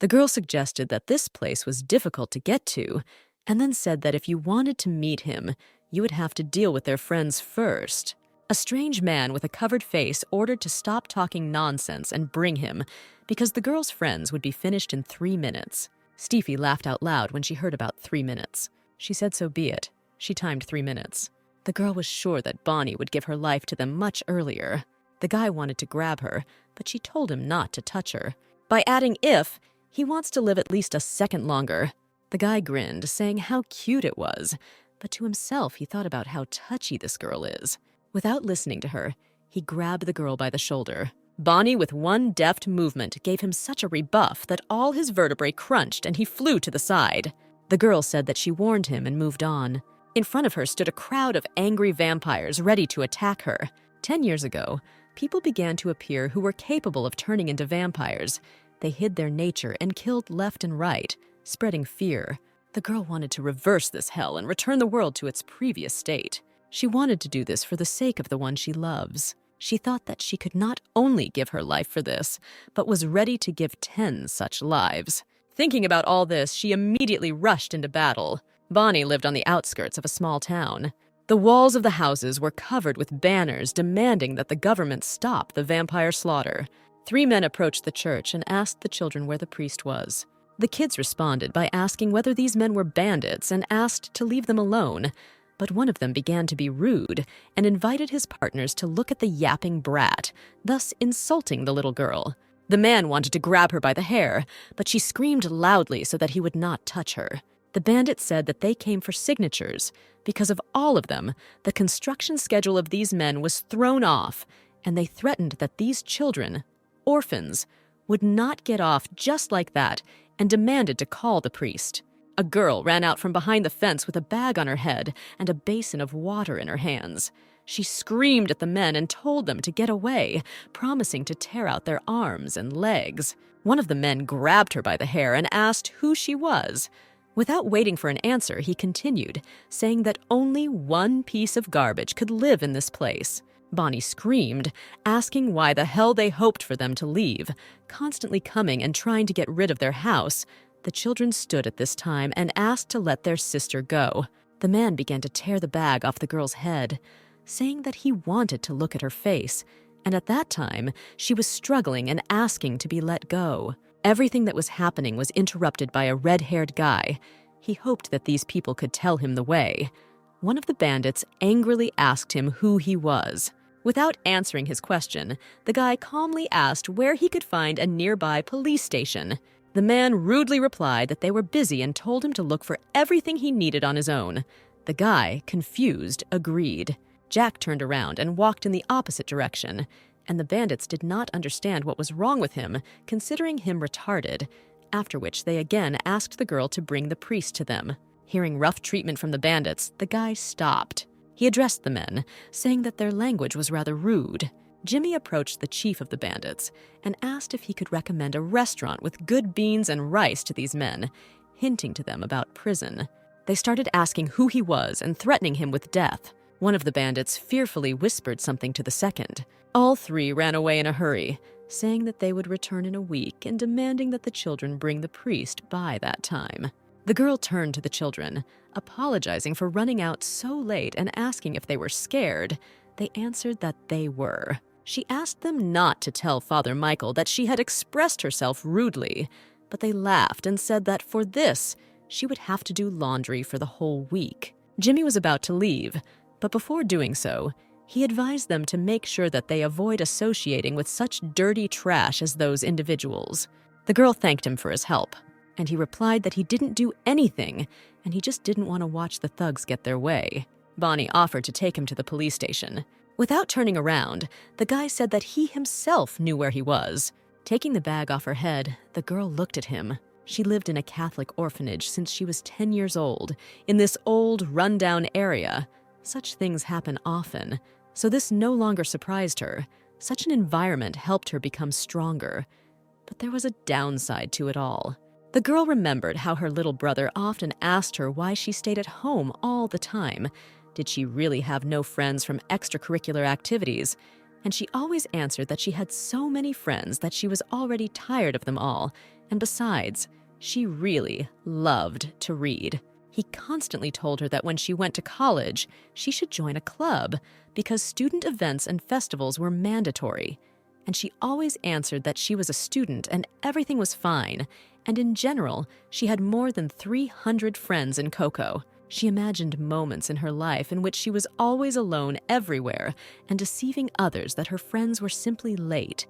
The girl suggested that this place was difficult to get to, and then said that if you wanted to meet him, you would have to deal with their friends first. A strange man with a covered face ordered to stop talking nonsense and bring him, because the girl's friends would be finished in 3 minutes. Steffi laughed out loud when she heard about 3 minutes. She said so be it. She timed 3 minutes. The girl was sure that Bonnie would give her life to them much earlier. The guy wanted to grab her, but she told him not to touch her. By adding if, he wants to live at least a second longer. The guy grinned, saying how cute it was, but to himself he thought about how touchy this girl is. Without listening to her, he grabbed the girl by the shoulder. Bonnie, with one deft movement, gave him such a rebuff that all his vertebrae crunched and he flew to the side. The girl said that she warned him and moved on. In front of her stood a crowd of angry vampires ready to attack her. 10 years ago, people began to appear who were capable of turning into vampires. They hid their nature and killed left and right, spreading fear. The girl wanted to reverse this hell and return the world to its previous state. She wanted to do this for the sake of the one she loves. She thought that she could not only give her life for this, but was ready to give 10 such lives. Thinking about all this, she immediately rushed into battle. Bonnie lived on the outskirts of a small town. The walls of the houses were covered with banners demanding that the government stop the vampire slaughter. 3 men approached the church and asked the children where the priest was. The kids responded by asking whether these men were bandits and asked to leave them alone. But one of them began to be rude and invited his partners to look at the yapping brat, thus insulting the little girl. The man wanted to grab her by the hair, but she screamed loudly so that he would not touch her. The bandit said that they came for signatures. Because of all of them, the construction schedule of these men was thrown off, and they threatened that these children, orphans, would not get off just like that and demanded to call the priest. A girl ran out from behind the fence with a bag on her head and a basin of water in her hands. She screamed at the men and told them to get away, promising to tear out their arms and legs. One of the men grabbed her by the hair and asked who she was. Without waiting for an answer, he continued, saying that only one piece of garbage could live in this place. Bonnie screamed, asking why the hell they hoped for them to leave, constantly coming and trying to get rid of their house. The children stood at this time and asked to let their sister go. The man began to tear the bag off the girl's head, saying that he wanted to look at her face, and at that time, she was struggling and asking to be let go. Everything that was happening was interrupted by a red-haired guy. He hoped that these people could tell him the way. One of the bandits angrily asked him who he was. Without answering his question, the guy calmly asked where he could find a nearby police station. The man rudely replied that they were busy and told him to look for everything he needed on his own. The guy, confused, agreed. Jack turned around and walked in the opposite direction, and the bandits did not understand what was wrong with him, considering him retarded, after which they again asked the girl to bring the priest to them. Hearing rough treatment from the bandits, the guy stopped. He addressed the men, saying that their language was rather rude. Jimmy approached the chief of the bandits and asked if he could recommend a restaurant with good beans and rice to these men, hinting to them about prison. They started asking who he was and threatening him with death. One of the bandits fearfully whispered something to the second. All 3 ran away in a hurry, saying that they would return in a week and demanding that the children bring the priest by that time. The girl turned to the children, apologizing for running out so late and asking if they were scared. They answered that they were. She asked them not to tell Father Michael that she had expressed herself rudely, but they laughed and said that for this, she would have to do laundry for the whole week. Jimmy was about to leave, but before doing so, he advised them to make sure that they avoid associating with such dirty trash as those individuals. The girl thanked him for his help, and he replied that he didn't do anything, and he just didn't want to watch the thugs get their way. Bonnie offered to take him to the police station. Without turning around, the guy said that he himself knew where he was. Taking the bag off her head, the girl looked at him. She lived in a Catholic orphanage since she was 10 years old, in this old, run-down area. Such things happen often, so this no longer surprised her. Such an environment helped her become stronger. But there was a downside to it all. The girl remembered how her little brother often asked her why she stayed at home all the time. Did she really have no friends from extracurricular activities? And she always answered that she had so many friends that she was already tired of them all, And besides, she really loved to read. He constantly told her that when she went to college, she should join a club because student events and festivals were mandatory. And she always answered that she was a student and everything was fine, and in general, she had more than 300 friends in Coco. She imagined moments in her life in which she was always alone everywhere and deceiving others that her friends were simply late.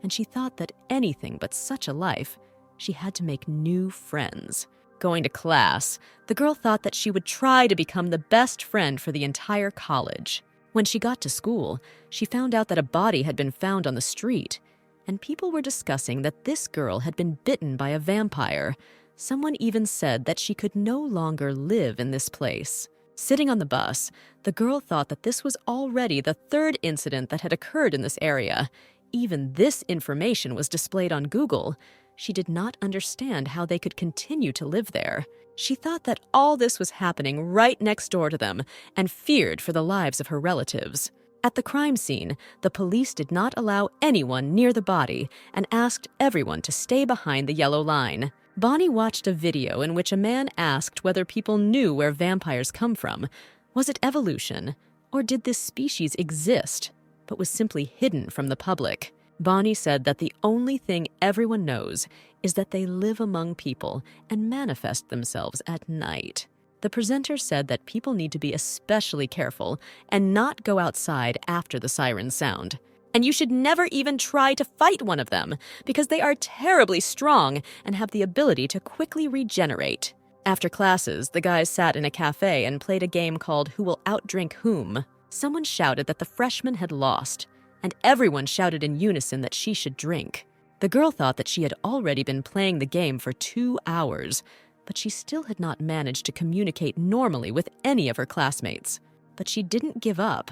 And she thought that anything but such a life, she had to make new friends. Going to class, the girl thought that she would try to become the best friend for the entire college. When she got to school, she found out that a body had been found on the street, and people were discussing that this girl had been bitten by a vampire. Someone even said that she could no longer live in this place. Sitting on the bus, the girl thought that this was already the third incident that had occurred in this area. Even this information was displayed on Google. She did not understand how they could continue to live there. She thought that all this was happening right next door to them and feared for the lives of her relatives. At the crime scene, the police did not allow anyone near the body and asked everyone to stay behind the yellow line. Bonnie watched a video in which a man asked whether people knew where vampires come from. Was it evolution, or did this species exist, but was simply hidden from the public? Bonnie said that the only thing everyone knows is that they live among people and manifest themselves at night. The presenter said that people need to be especially careful and not go outside after the sirens sound. And you should never even try to fight one of them because they are terribly strong and have the ability to quickly regenerate. After classes, the guys sat in a cafe and played a game called Who Will Outdrink Whom. Someone shouted that the freshman had lost, and everyone shouted in unison that she should drink. The girl thought that she had already been playing the game for 2 hours, but she still had not managed to communicate normally with any of her classmates. But she didn't give up.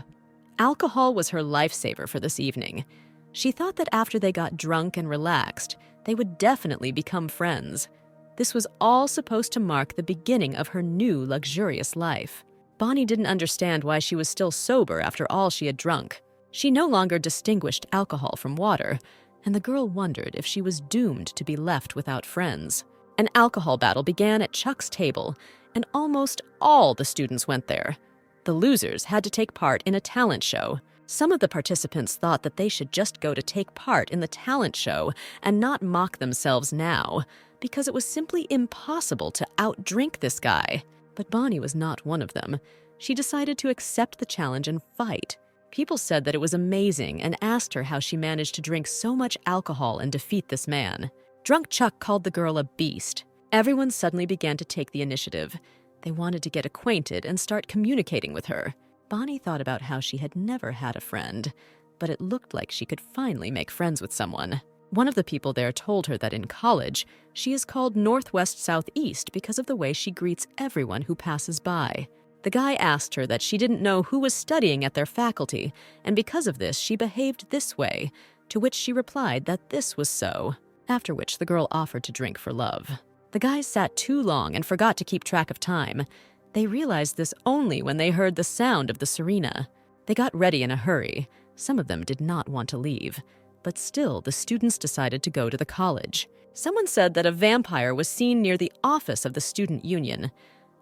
Alcohol was her lifesaver for this evening. She thought that after they got drunk and relaxed, they would definitely become friends. This was all supposed to mark the beginning of her new luxurious life. Bonnie didn't understand why she was still sober after all she had drunk. She no longer distinguished alcohol from water, and the girl wondered if she was doomed to be left without friends. An alcohol battle began at Chuck's table, and almost all the students went there. The losers had to take part in a talent show. Some of the participants thought that they should just go to take part in the talent show and not mock themselves now, because it was simply impossible to outdrink this guy. But Bonnie was not one of them. She decided to accept the challenge and fight. People said that it was amazing and asked her how she managed to drink so much alcohol and defeat this man. Drunk Chuck called the girl a beast. Everyone suddenly began to take the initiative. They wanted to get acquainted and start communicating with her. Bonnie thought about how she had never had a friend, but it looked like she could finally make friends with someone. One of the people there told her that in college, she is called Northwest Southeast because of the way she greets everyone who passes by. The guy asked her that she didn't know who was studying at their faculty, and because of this, she behaved this way, to which she replied that this was so, after which the girl offered to drink for love. The guys sat too long and forgot to keep track of time. They realized this only when they heard the sound of the sirena. They got ready in a hurry. Some of them did not want to leave, but still the students decided to go to the college. Someone said that a vampire was seen near the office of the student union.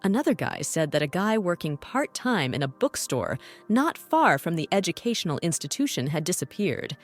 Another guy said that a guy working part-time in a bookstore not far from the educational institution had disappeared.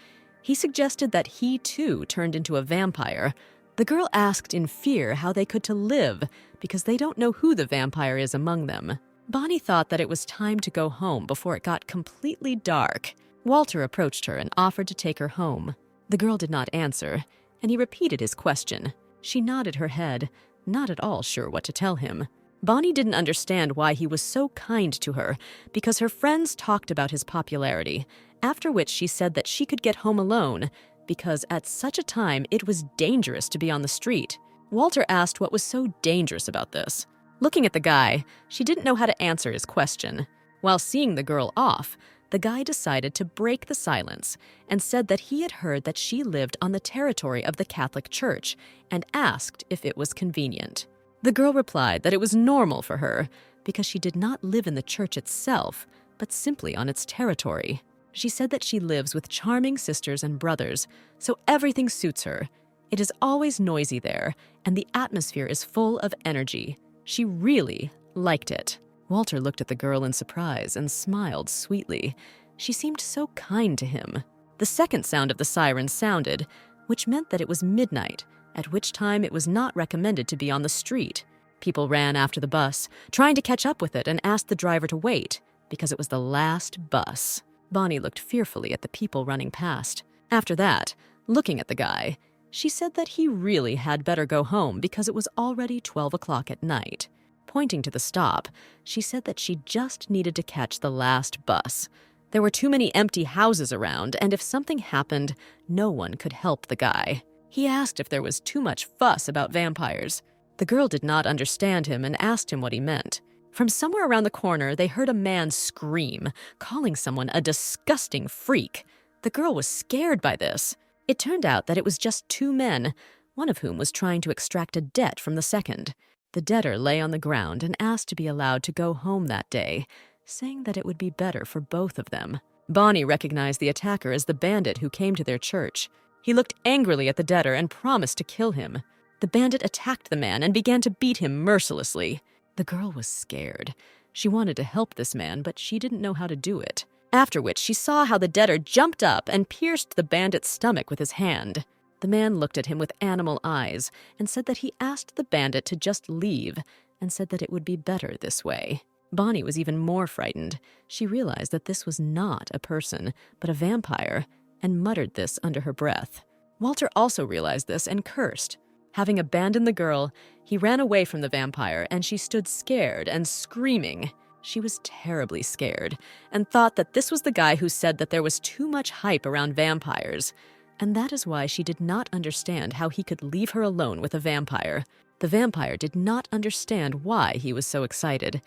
He suggested that he too turned into a vampire. The girl asked in fear how they could to live because they don't know who the vampire is among them. Bonnie thought that it was time to go home before it got completely dark. Walter approached her and offered to take her home. The girl did not answer, and he repeated his question. She nodded her head, not at all sure what to tell him. Bonnie didn't understand why he was so kind to her because her friends talked about his popularity, after which she said that she could get home alone because at such a time it was dangerous to be on the street. Walter asked what was so dangerous about this. Looking at the guy, she didn't know how to answer his question. While seeing the girl off, the guy decided to break the silence and said that he had heard that she lived on the territory of the Catholic Church and asked if it was convenient. The girl replied that it was normal for her because she did not live in the church itself, but simply on its territory. She said that she lives with charming sisters and brothers, so everything suits her. It is always noisy there, and the atmosphere is full of energy. She really liked it. Walter looked at the girl in surprise and smiled sweetly. She seemed so kind to him. The second sound of the siren sounded, which meant that it was midnight, at which time it was not recommended to be on the street. People ran after the bus, trying to catch up with it, and asked the driver to wait, because it was the last bus. Bonnie looked fearfully at the people running past. After that, looking at the guy, she said that he really had better go home because it was already 12 o'clock at night. Pointing to the stop, she said that she just needed to catch the last bus. There were too many empty houses around, and if something happened, no one could help the guy. He asked if there was too much fuss about vampires. The girl did not understand him and asked him what he meant. From somewhere around the corner, they heard a man scream, calling someone a disgusting freak. The girl was scared by this. It turned out that it was just two men, one of whom was trying to extract a debt from the second. The debtor lay on the ground and asked to be allowed to go home that day, saying that it would be better for both of them. Bonnie recognized the attacker as the bandit who came to their church. He looked angrily at the debtor and promised to kill him. The bandit attacked the man and began to beat him mercilessly. The girl was scared. She wanted to help this man, but she didn't know how to do it. After which, she saw how the debtor jumped up and pierced the bandit's stomach with his hand. The man looked at him with animal eyes and said that he asked the bandit to just leave and said that it would be better this way. Bonnie was even more frightened. She realized that this was not a person, but a vampire, and muttered this under her breath. Walter also realized this and cursed. Having abandoned the girl, he ran away from the vampire, and she stood scared and screaming. She was terribly scared and thought that this was the guy who said that there was too much hype around vampires, and that is why she did not understand how he could leave her alone with a vampire. The vampire did not understand why he was so excited,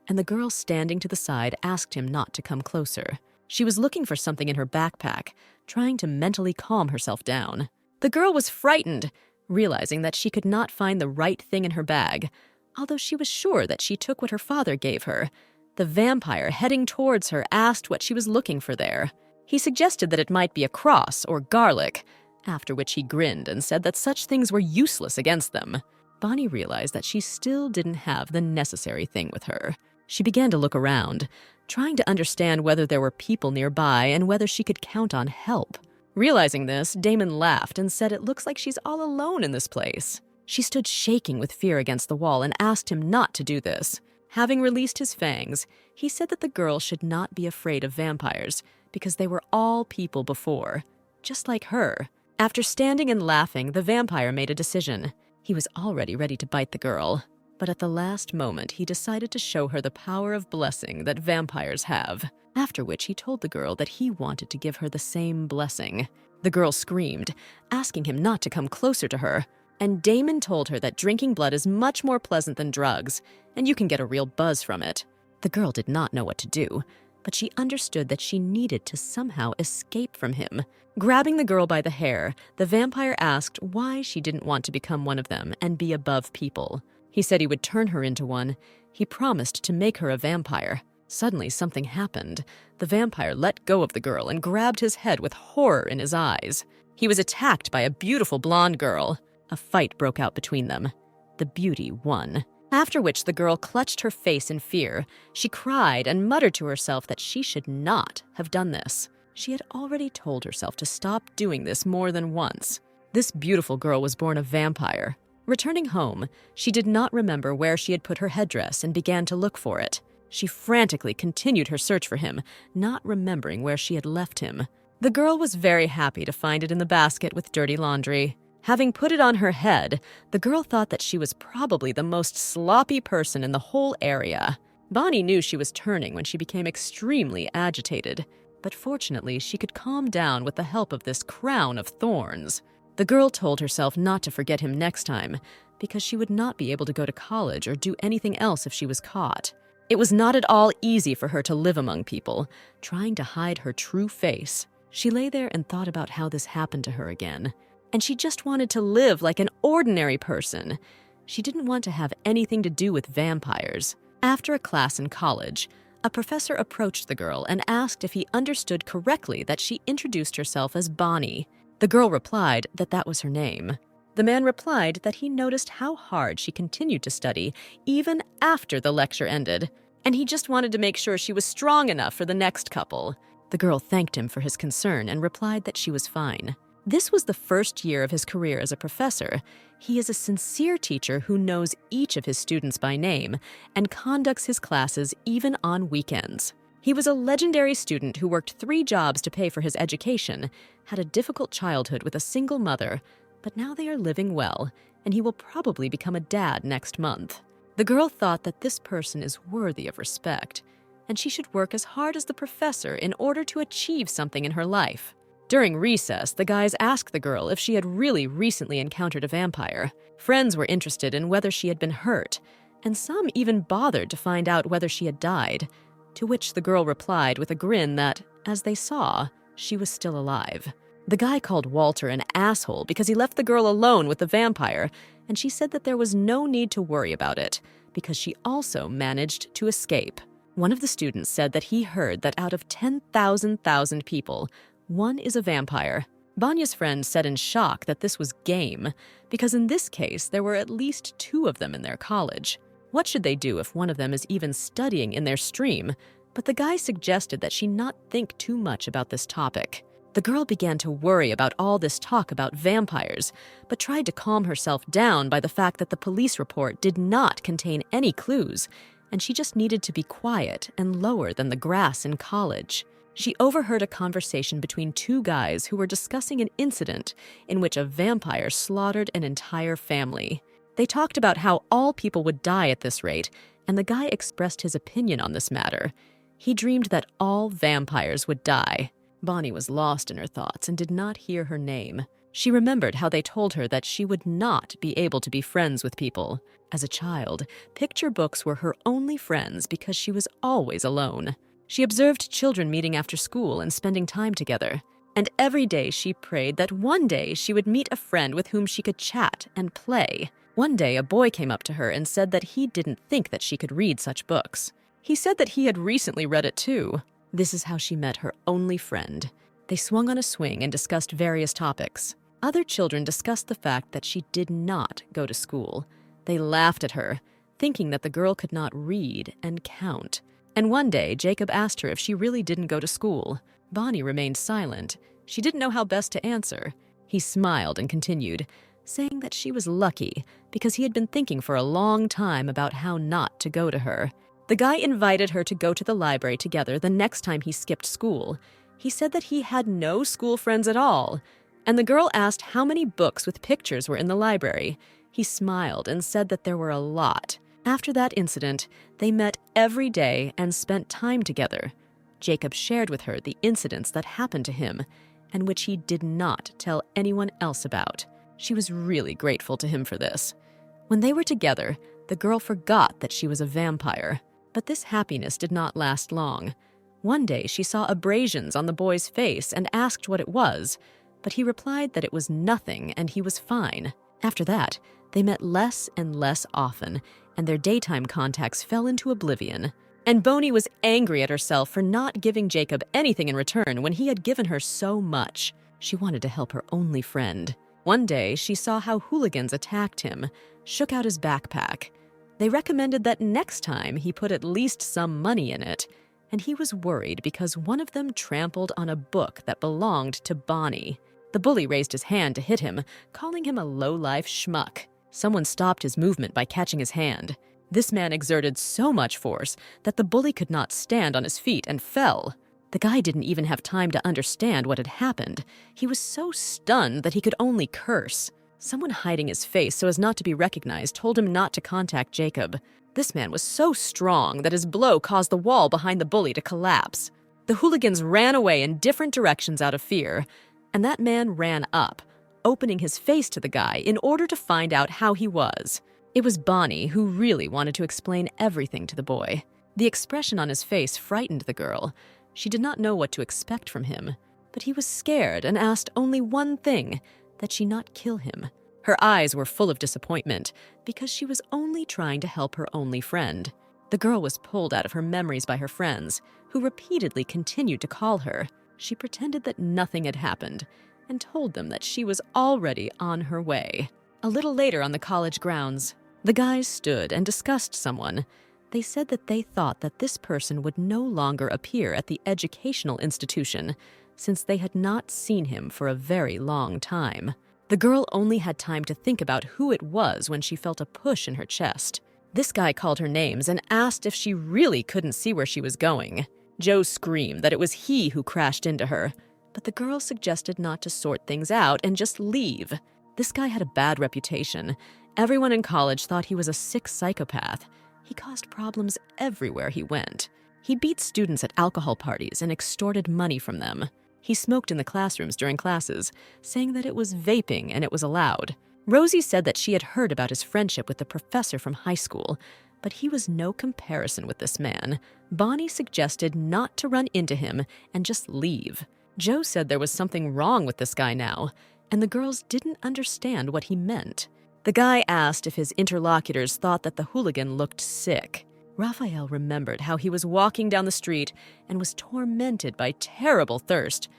and the girl standing to the side asked him not to come closer. She was looking for something in her backpack, trying to mentally calm herself down. The girl was frightened, realizing that she could not find the right thing in her bag, although she was sure that she took what her father gave her. The vampire, heading towards her, asked what she was looking for there. He suggested that it might be a cross or garlic, after which he grinned and said that such things were useless against them. Bonnie realized that she still didn't have the necessary thing with her. She began to look around, trying to understand whether there were people nearby and whether she could count on help. Realizing this, Damon laughed and said it looks like she's all alone in this place. She stood shaking with fear against the wall and asked him not to do this. Having released his fangs, he said that the girl should not be afraid of vampires because they were all people before, just like her. After standing and laughing, the vampire made a decision. He was already ready to bite the girl, but at the last moment he decided to show her the power of blessing that vampires have, after which he told the girl that he wanted to give her the same blessing. The girl screamed, asking him not to come closer to her, and Damon told her that drinking blood is much more pleasant than drugs, and you can get a real buzz from it. The girl did not know what to do, but she understood that she needed to somehow escape from him. Grabbing the girl by the hair, the vampire asked why she didn't want to become one of them and be above people. He said he would turn her into one. He promised to make her a vampire. Suddenly, something happened. The vampire let go of the girl and grabbed his head with horror in his eyes. He was attacked by a beautiful blonde girl. A fight broke out between them. The beauty won. After which the girl clutched her face in fear. She cried and muttered to herself that she should not have done this. She had already told herself to stop doing this more than once. This beautiful girl was born a vampire. Returning home, she did not remember where she had put her headdress and began to look for it. She frantically continued her search for him, not remembering where she had left him. The girl was very happy to find it in the basket with dirty laundry. Having put it on her head, the girl thought that she was probably the most sloppy person in the whole area. Bonnie knew she was turning when she became extremely agitated, but fortunately she could calm down with the help of this crown of thorns. The girl told herself not to forget him next time, because she would not be able to go to college or do anything else if she was caught. It was not at all easy for her to live among people, trying to hide her true face. She lay there and thought about how this happened to her again. And she just wanted to live like an ordinary person. She didn't want to have anything to do with vampires. After a class in college, a professor approached the girl and asked if he understood correctly that she introduced herself as Bonnie. The girl replied that that was her name. The man replied that he noticed how hard she continued to study even after the lecture ended, and he just wanted to make sure she was strong enough for the next couple. The girl thanked him for his concern and replied that she was fine. This was the first year of his career as a professor. He is a sincere teacher who knows each of his students by name and conducts his classes even on weekends. He was a legendary student who worked 3 jobs to pay for his education, had a difficult childhood with a single mother, but now they are living well, and he will probably become a dad next month. The girl thought that this person is worthy of respect, and she should work as hard as the professor in order to achieve something in her life. During recess, the guys asked the girl if she had really recently encountered a vampire. Friends were interested in whether she had been hurt, and some even bothered to find out whether she had died, to which the girl replied with a grin that, as they saw, she was still alive. The guy called Walter an asshole because he left the girl alone with the vampire, and she said that there was no need to worry about it, because she also managed to escape. One of the students said that he heard that out of 10,000 people, one is a vampire. Banya's friend said in shock that this was game, because in this case there were at least 2 of them in their college. What should they do if one of them is even studying in their stream? But the guy suggested that she not think too much about this topic. The girl began to worry about all this talk about vampires, but tried to calm herself down by the fact that the police report did not contain any clues, and she just needed to be quiet and lower than the grass in college. She overheard a conversation between 2 guys who were discussing an incident in which a vampire slaughtered an entire family. They talked about how all people would die at this rate, and the guy expressed his opinion on this matter. He dreamed that all vampires would die. Bonnie was lost in her thoughts and did not hear her name. She remembered how they told her that she would not be able to be friends with people. As a child, picture books were her only friends because she was always alone. She observed children meeting after school and spending time together. And every day she prayed that one day she would meet a friend with whom she could chat and play. One day, a boy came up to her and said that he didn't think that she could read such books. He said that he had recently read it too. This is how she met her only friend. They swung on a swing and discussed various topics. Other children discussed the fact that she did not go to school. They laughed at her, thinking that the girl could not read and count. And one day, Jacob asked her if she really didn't go to school. Bonnie remained silent. She didn't know how best to answer. He smiled and continued, saying that she was lucky because he had been thinking for a long time about how not to go to her. The guy invited her to go to the library together the next time he skipped school. He said that he had no school friends at all, and the girl asked how many books with pictures were in the library. He smiled and said that there were a lot. After that incident, they met every day and spent time together. Jacob shared with her the incidents that happened to him, and which he did not tell anyone else about. She was really grateful to him for this. When they were together, the girl forgot that she was a vampire. But this happiness did not last long. One day she saw abrasions on the boy's face and asked what it was, but he replied that it was nothing and he was fine. After that, they met less and less often, and their daytime contacts fell into oblivion. And Bonnie was angry at herself for not giving Jacob anything in return when he had given her so much. She wanted to help her only friend. One day, she saw how hooligans attacked him, shook out his backpack. They recommended that next time he put at least some money in it, and he was worried because one of them trampled on a book that belonged to Bonnie. The bully raised his hand to hit him, calling him a low-life schmuck. Someone stopped his movement by catching his hand. This man exerted so much force that the bully could not stand on his feet and fell. The guy didn't even have time to understand what had happened. He was so stunned that he could only curse. Someone hiding his face so as not to be recognized told him not to contact Jacob. This man was so strong that his blow caused the wall behind the bully to collapse. The hooligans ran away in different directions out of fear, and that man ran up, opening his face to the guy in order to find out how he was. It was Bonnie who really wanted to explain everything to the boy. The expression on his face frightened the girl. She did not know what to expect from him, but he was scared and asked only one thing, that she not kill him. Her eyes were full of disappointment because she was only trying to help her only friend. The girl was pulled out of her memories by her friends, who repeatedly continued to call her. She pretended that nothing had happened and told them that she was already on her way. A little later on the college grounds, the guys stood and discussed someone. They said that they thought that this person would no longer appear at the educational institution since they had not seen him for a very long time. The girl only had time to think about who it was when she felt a push in her chest. This guy called her names and asked if she really couldn't see where she was going. Joe screamed that it was he who crashed into her, but the girl suggested not to sort things out and just leave. This guy had a bad reputation. Everyone in college thought he was a sick psychopath. He caused problems everywhere he went. He beat students at alcohol parties and extorted money from them. He smoked in the classrooms during classes, saying that it was vaping and it was allowed. Rosie said that she had heard about his friendship with the professor from high school, but he was no comparison with this man. Bonnie suggested not to run into him and just leave. Joe said there was something wrong with this guy now, and the girls didn't understand what he meant. The guy asked if his interlocutors thought that the hooligan looked sick. Raphael remembered how he was walking down the street and was tormented by terrible thirst.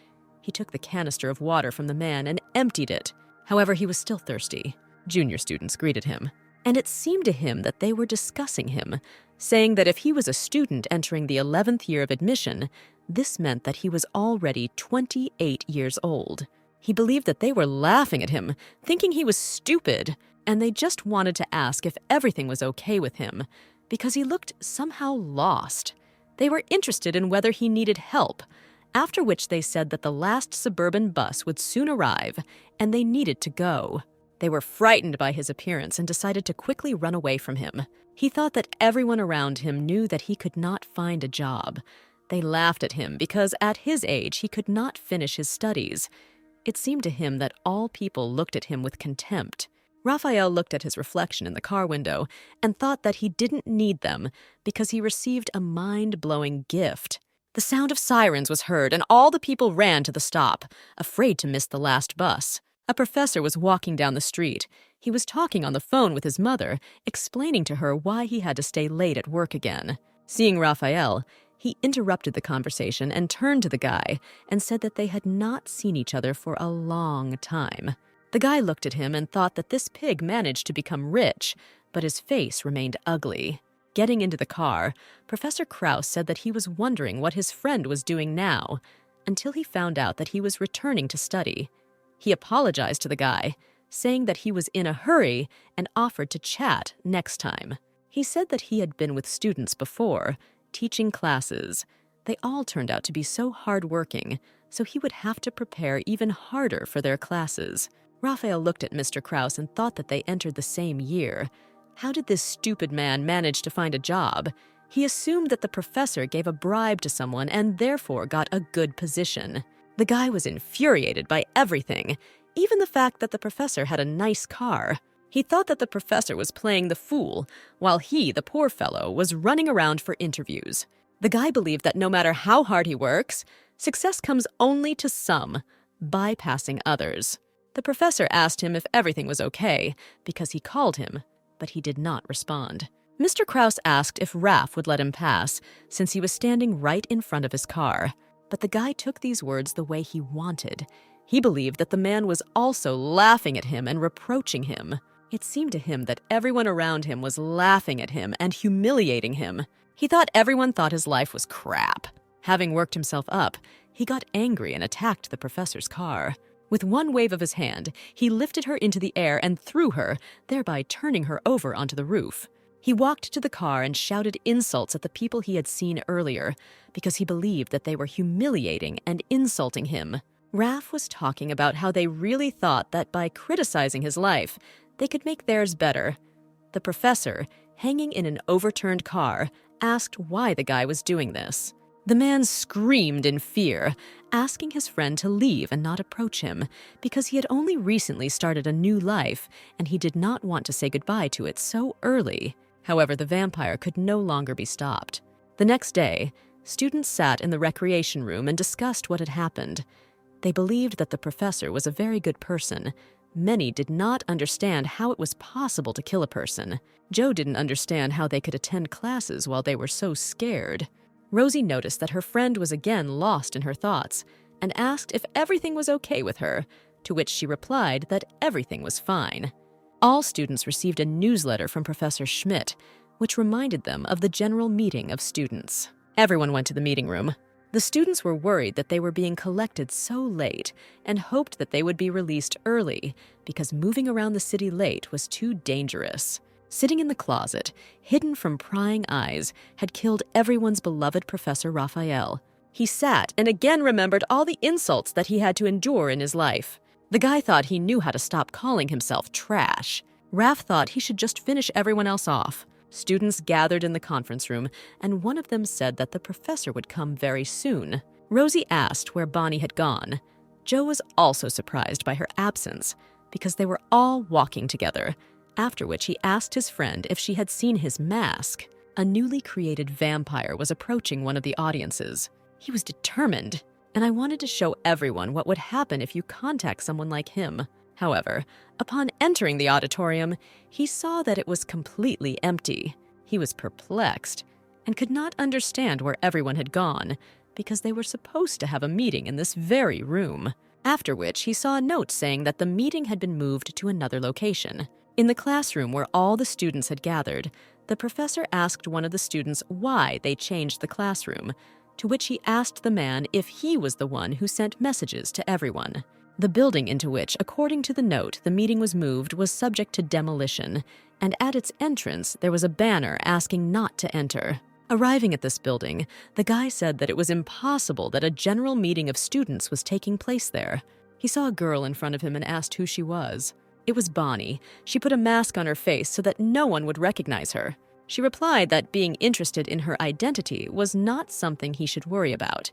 He took the canister of water from the man and emptied it. However, he was still thirsty. Junior students greeted him, and it seemed to him that they were discussing him, saying that if he was a student entering the 11th year of admission, this meant that he was already 28 years old. He believed that they were laughing at him, thinking he was stupid, and they just wanted to ask if everything was okay with him, because he looked somehow lost. They were interested in whether he needed help, after which they said that the last suburban bus would soon arrive, and they needed to go. They were frightened by his appearance and decided to quickly run away from him. He thought that everyone around him knew that he could not find a job. They laughed at him because at his age he could not finish his studies. It seemed to him that all people looked at him with contempt. Raphael looked at his reflection in the car window and thought that he didn't need them because he received a mind-blowing gift. The sound of sirens was heard and all the people ran to the stop, afraid to miss the last bus. A professor was walking down the street. He was talking on the phone with his mother, explaining to her why he had to stay late at work again. Seeing Raphael, he interrupted the conversation and turned to the guy and said that they had not seen each other for a long time. The guy looked at him and thought that this pig managed to become rich, but his face remained ugly. Getting into the car, Professor Krauss said that he was wondering what his friend was doing now, until he found out that he was returning to study. He apologized to the guy, saying that he was in a hurry and offered to chat next time. He said that he had been with students before, teaching classes. They all turned out to be so hardworking, so he would have to prepare even harder for their classes. Raphael looked at Mr. Krauss and thought that they entered the same year. How did this stupid man manage to find a job? He assumed that the professor gave a bribe to someone and therefore got a good position. The guy was infuriated by everything, even the fact that the professor had a nice car. He thought that the professor was playing the fool, while he, the poor fellow, was running around for interviews. The guy believed that no matter how hard he works, success comes only to some, bypassing others. The professor asked him if everything was okay, because he called him, but he did not respond. Mr. Krauss asked if Raph would let him pass, since he was standing right in front of his car. But the guy took these words the way he wanted. He believed that the man was also laughing at him and reproaching him. It seemed to him that everyone around him was laughing at him and humiliating him. He thought everyone thought his life was crap. Having worked himself up, he got angry and attacked the professor's car. With one wave of his hand, he lifted her into the air and threw her, thereby turning her over onto the roof. He walked to the car and shouted insults at the people he had seen earlier, because he believed that they were humiliating and insulting him. Raph was talking about how they really thought that by criticizing his life, they could make theirs better. The professor, hanging in an overturned car, asked why the guy was doing this. The man screamed in fear, asking his friend to leave and not approach him, because he had only recently started a new life, and he did not want to say goodbye to it so early. However, the vampire could no longer be stopped. The next day, students sat in the recreation room and discussed what had happened. They believed that the professor was a very good person. Many did not understand how it was possible to kill a person. Joe didn't understand how they could attend classes while they were so scared. Rosie noticed that her friend was again lost in her thoughts and asked if everything was okay with her, to which she replied that everything was fine. All students received a newsletter from Professor Schmidt, which reminded them of the general meeting of students. Everyone went to the meeting room. The students were worried that they were being collected so late and hoped that they would be released early because moving around the city late was too dangerous. Sitting in the closet, hidden from prying eyes, had killed everyone's beloved Professor Raphael. He sat and again remembered all the insults that he had to endure in his life. The guy thought he knew how to stop calling himself trash. Raph thought he should just finish everyone else off. Students gathered in the conference room, and one of them said that the professor would come very soon. Rosie asked where Bonnie had gone. Joe was also surprised by her absence, because they were all walking together, after which he asked his friend if she had seen his mask. A newly created vampire was approaching one of the audiences. He was determined, and I wanted to show everyone what would happen if you contact someone like him. However, upon entering the auditorium, he saw that it was completely empty. He was perplexed and could not understand where everyone had gone because they were supposed to have a meeting in this very room. After which, he saw a note saying that the meeting had been moved to another location. In the classroom where all the students had gathered, the professor asked one of the students why they changed the classroom, to which he asked the man if he was the one who sent messages to everyone. The building into which, according to the note, the meeting was moved was subject to demolition, and at its entrance there was a banner asking not to enter. Arriving at this building, the guy said that it was impossible that a general meeting of students was taking place there. He saw a girl in front of him and asked who she was. It was Bonnie. She put a mask on her face so that no one would recognize her. She replied that being interested in her identity was not something he should worry about,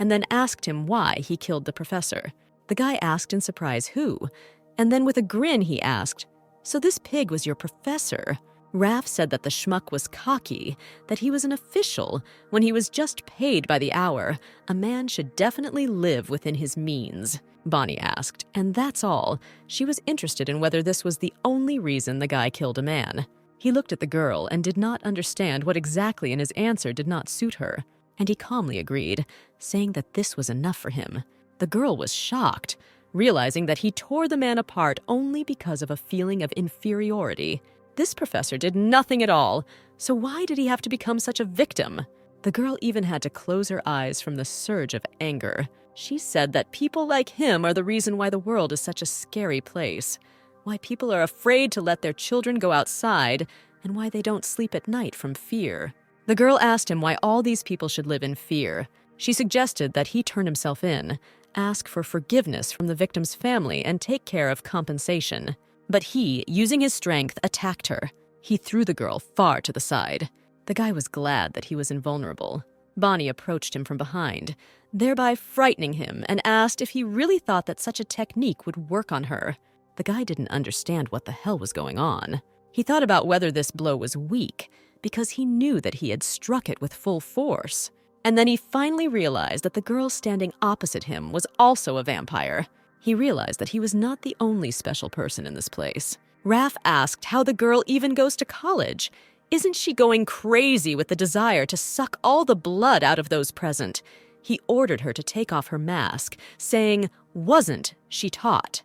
and then asked him why he killed the professor. The guy asked in surprise who, and then with a grin he asked, "So this pig was your professor?" Raph said that the schmuck was cocky, that he was an official, when he was just paid by the hour. A man should definitely live within his means. Bonnie asked, and that's all. She was interested in whether this was the only reason the guy killed a man. He looked at the girl and did not understand what exactly in his answer did not suit her, and he calmly agreed, saying that this was enough for him. The girl was shocked, realizing that he tore the man apart only because of a feeling of inferiority. This professor did nothing at all, so why did he have to become such a victim? The girl even had to close her eyes from the surge of anger. She said that people like him are the reason why the world is such a scary place, why people are afraid to let their children go outside, and why they don't sleep at night from fear. The girl asked him why all these people should live in fear. She suggested that he turn himself in, ask for forgiveness from the victim's family, and take care of compensation. But he, using his strength, attacked her. He threw the girl far to the side. The guy was glad that he was invulnerable. Bonnie approached him from behind, thereby frightening him, and asked if he really thought that such a technique would work on her. The guy didn't understand what the hell was going on. He thought about whether this blow was weak, because he knew that he had struck it with full force. And then he finally realized that the girl standing opposite him was also a vampire. He realized that he was not the only special person in this place. Raph asked how the girl even goes to college. Isn't she going crazy with the desire to suck all the blood out of those present? He ordered her to take off her mask, saying, "Wasn't she taught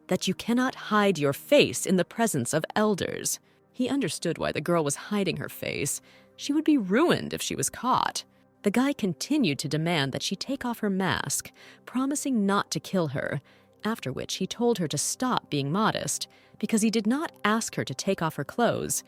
that you cannot hide your face in the presence of elders?" He understood why the girl was hiding her face. She would be ruined if she was caught. The guy continued to demand that she take off her mask, promising not to kill her, after which he told her to stop being modest, because he did not ask her to take off her clothes,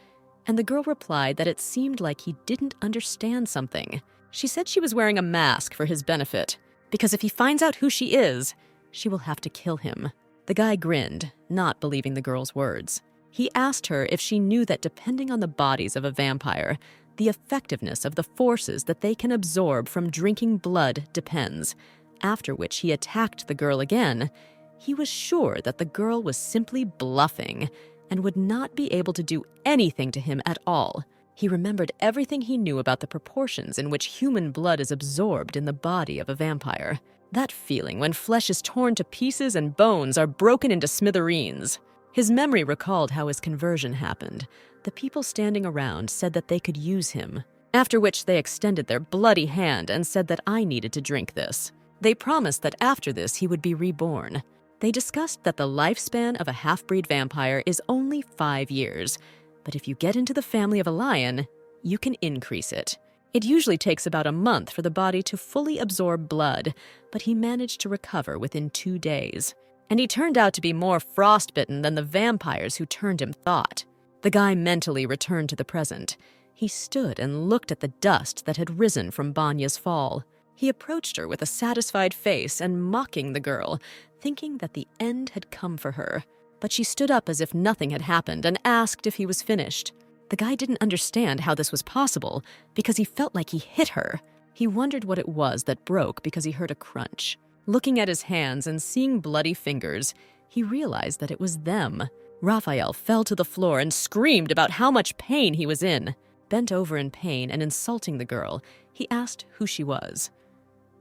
and the girl replied that it seemed like he didn't understand something. She said she was wearing a mask for his benefit, because if he finds out who she is, she will have to kill him. The guy grinned, not believing the girl's words. He asked her if she knew that depending on the bodies of a vampire, the effectiveness of the forces that they can absorb from drinking blood depends, after which he attacked the girl again. He was sure that the girl was simply bluffing and would not be able to do anything to him at all. He remembered everything he knew about the proportions in which human blood is absorbed in the body of a vampire. That feeling when flesh is torn to pieces and bones are broken into smithereens. His memory recalled how his conversion happened. The people standing around said that they could use him, after which they extended their bloody hand and said that I needed to drink this. They promised that after this he would be reborn. They discussed that the lifespan of a half-breed vampire is only 5 years, but if you get into the family of a lion, you can increase it. It usually takes about a month for the body to fully absorb blood, but he managed to recover within 2 days. And he turned out to be more frostbitten than the vampires who turned him thought. The guy mentally returned to the present. He stood and looked at the dust that had risen from Banya's fall. He approached her with a satisfied face and mocking the girl, thinking that the end had come for her. But she stood up as if nothing had happened and asked if he was finished. The guy didn't understand how this was possible because he felt like he hit her. He wondered what it was that broke because he heard a crunch. Looking at his hands and seeing bloody fingers, he realized that it was them. Raphael fell to the floor and screamed about how much pain he was in. Bent over in pain and insulting the girl, he asked who she was.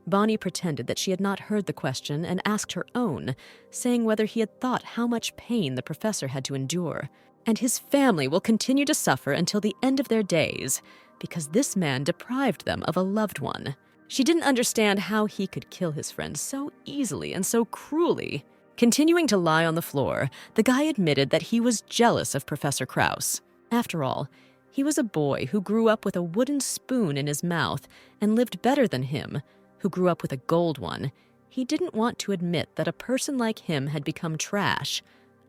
Bonnie pretended that she had not heard the question and asked her own, saying whether he had thought how much pain the professor had to endure. And his family will continue to suffer until the end of their days, because this man deprived them of a loved one. She didn't understand how he could kill his friend so easily and so cruelly. Continuing to lie on the floor, the guy admitted that he was jealous of Professor Krauss. After all, he was a boy who grew up with a wooden spoon in his mouth and lived better than him, who grew up with a gold one. He didn't want to admit that a person like him had become trash,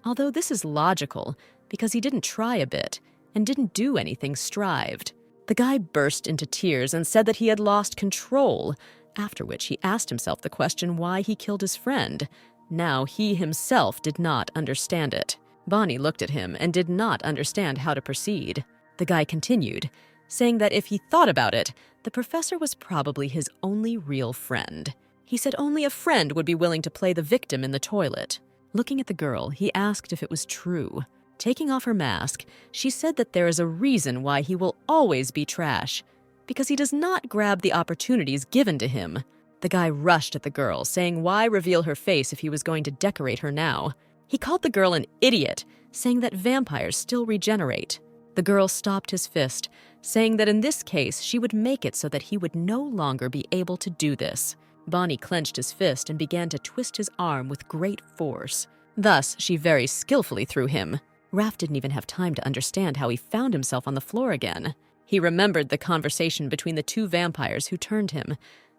although this is logical because he didn't try a bit and didn't do anything strived. The guy burst into tears and said that he had lost control, after which he asked himself the question why he killed his friend. Now he himself did not understand it. Bonnie looked at him and did not understand how to proceed. The guy continued, saying that if he thought about it, the professor was probably his only real friend. He said only a friend would be willing to play the victim in the toilet. Looking at the girl, he asked if it was true. Taking off her mask, she said that there is a reason why he will always be trash, because he does not grab the opportunities given to him. The guy rushed at the girl, saying why reveal her face if he was going to decorate her now. He called the girl an idiot, saying that vampires still regenerate. The girl stopped his fist, saying that in this case she would make it so that he would no longer be able to do this. Bonnie clenched his fist and began to twist his arm with great force. Thus, she very skillfully threw him. Raph didn't even have time to understand how he found himself on the floor again. He remembered the conversation between the two vampires who turned him.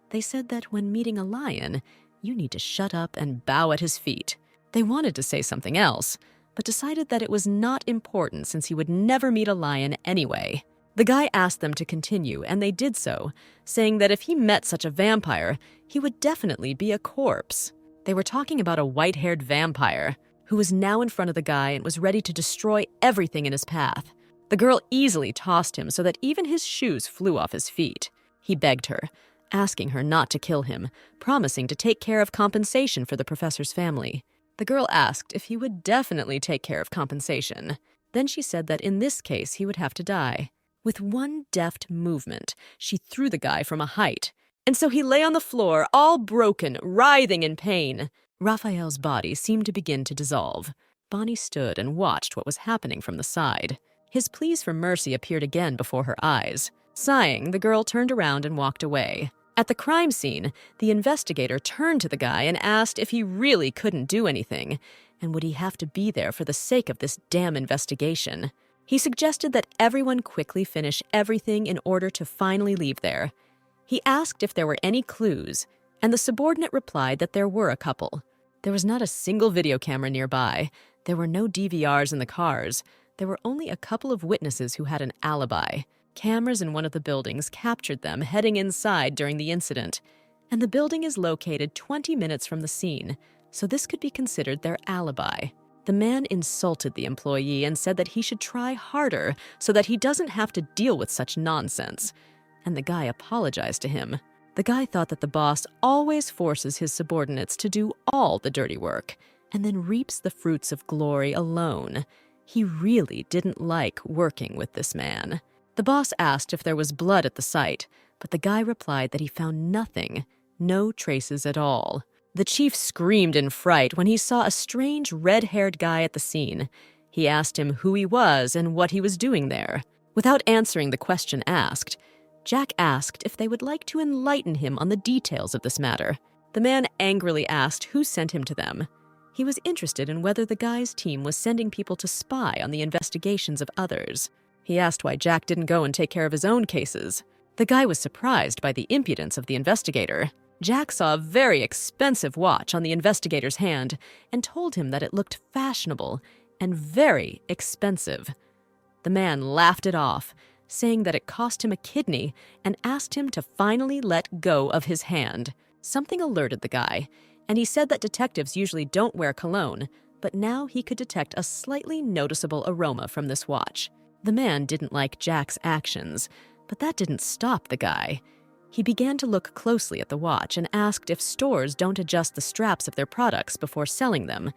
They said that when meeting a lion, you need to shut up and bow at his feet. They wanted to say something else, but decided that it was not important since he would never meet a lion anyway. The guy asked them to continue, and they did so, saying that if he met such a vampire, he would definitely be a corpse. They were talking about a white-haired vampire who was now in front of the guy and was ready to destroy everything in his path. The girl easily tossed him so that even his shoes flew off his feet. He begged her, asking her not to kill him, promising to take care of compensation for the professor's family. The girl asked if he would definitely take care of compensation. Then she said that in this case he would have to die. With one deft movement, she threw the guy from a height. And so he lay on the floor, all broken, writhing in pain. Raphael's body seemed to begin to dissolve. Bonnie stood and watched what was happening from the side. His pleas for mercy appeared again before her eyes. Sighing, the girl turned around and walked away. At the crime scene, the investigator turned to the guy and asked if he really couldn't do anything, and would he have to be there for the sake of this damn investigation. He suggested that everyone quickly finish everything in order to finally leave there. He asked if there were any clues, and the subordinate replied that there were a couple. There was not a single video camera nearby. There were no DVRs in the cars. There were only a couple of witnesses who had an alibi. Cameras in one of the buildings captured them heading inside during the incident, and the building is located 20 minutes from the scene, so this could be considered their alibi. The man insulted the employee and said that he should try harder so that he doesn't have to deal with such nonsense, and the guy apologized to him. The guy thought that the boss always forces his subordinates to do all the dirty work and then reaps the fruits of glory alone. He really didn't like working with this man. The boss asked if there was blood at the site, but the guy replied that he found nothing, no traces at all. The chief screamed in fright when he saw a strange red-haired guy at the scene. He asked him who he was and what he was doing there. Without answering the question asked, Jack asked if they would like to enlighten him on the details of this matter. The man angrily asked who sent him to them. He was interested in whether the guy's team was sending people to spy on the investigations of others. He asked why Jack didn't go and take care of his own cases. The guy was surprised by the impudence of the investigator. Jack saw a very expensive watch on the investigator's hand and told him that it looked fashionable and very expensive. The man laughed it off, saying that it cost him a kidney, and asked him to finally let go of his hand. Something alerted the guy, and he said that detectives usually don't wear cologne, but now he could detect a slightly noticeable aroma from this watch. The man didn't like Jack's actions, but that didn't stop the guy. He began to look closely at the watch and asked if stores don't adjust the straps of their products before selling them.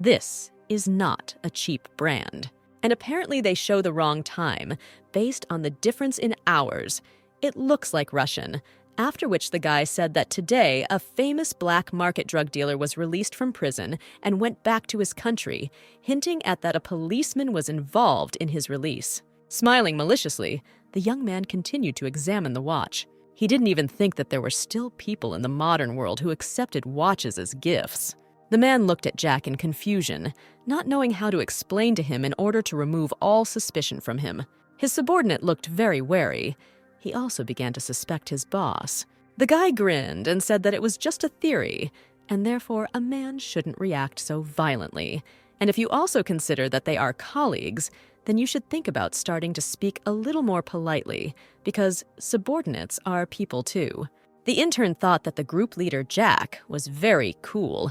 This is not a cheap brand. And apparently they show the wrong time, based on the difference in hours. It looks like Russian, after which the guy said that today a famous black market drug dealer was released from prison and went back to his country, hinting at that a policeman was involved in his release. Smiling maliciously, the young man continued to examine the watch. He didn't even think that there were still people in the modern world who accepted watches as gifts. The man looked at Jack in confusion, not knowing how to explain to him in order to remove all suspicion from him. His subordinate looked very wary. He also began to suspect his boss. The guy grinned and said that it was just a theory, and therefore a man shouldn't react so violently. And if you also consider that they are colleagues, then you should think about starting to speak a little more politely, because subordinates are people too. The intern thought that the group leader, Jack, was very cool.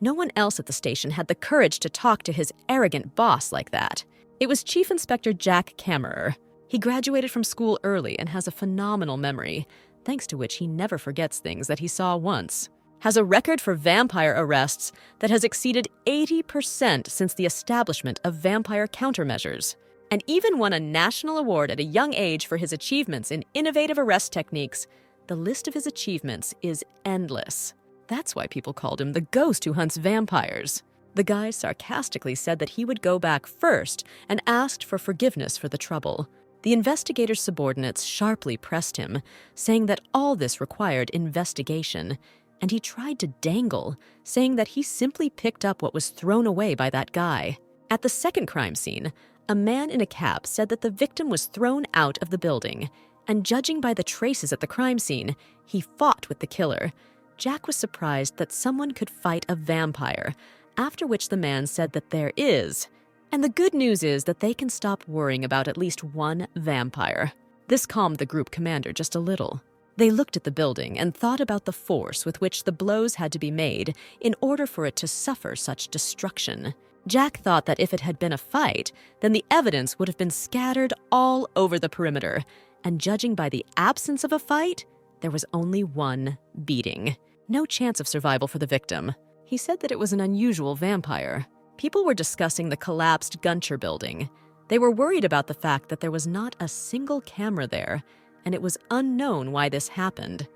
No one else at the station had the courage to talk to his arrogant boss like that. It was Chief Inspector Jack Kammerer. He graduated from school early and has a phenomenal memory, thanks to which he never forgets things that he saw once. Has a record for vampire arrests that has exceeded 80% since the establishment of vampire countermeasures, and even won a national award at a young age for his achievements in innovative arrest techniques. The list of his achievements is endless. That's why people called him the ghost who hunts vampires. The guy sarcastically said that he would go back first and asked for forgiveness for the trouble. The investigator's subordinates sharply pressed him, saying that all this required investigation, and he tried to dangle, saying that he simply picked up what was thrown away by that guy. At the second crime scene, a man in a cab said that the victim was thrown out of the building, and judging by the traces at the crime scene, he fought with the killer. Jack was surprised that someone could fight a vampire, after which the man said that there is. And the good news is that they can stop worrying about at least one vampire. This calmed the group commander just a little. They looked at the building and thought about the force with which the blows had to be made in order for it to suffer such destruction. Jack thought that if it had been a fight, then the evidence would have been scattered all over the perimeter, and judging by the absence of a fight, there was only one beating. No chance of survival for the victim. He said that it was an unusual vampire. People were discussing the collapsed Guncher building. They were worried about the fact that there was not a single camera there, and it was unknown why this happened.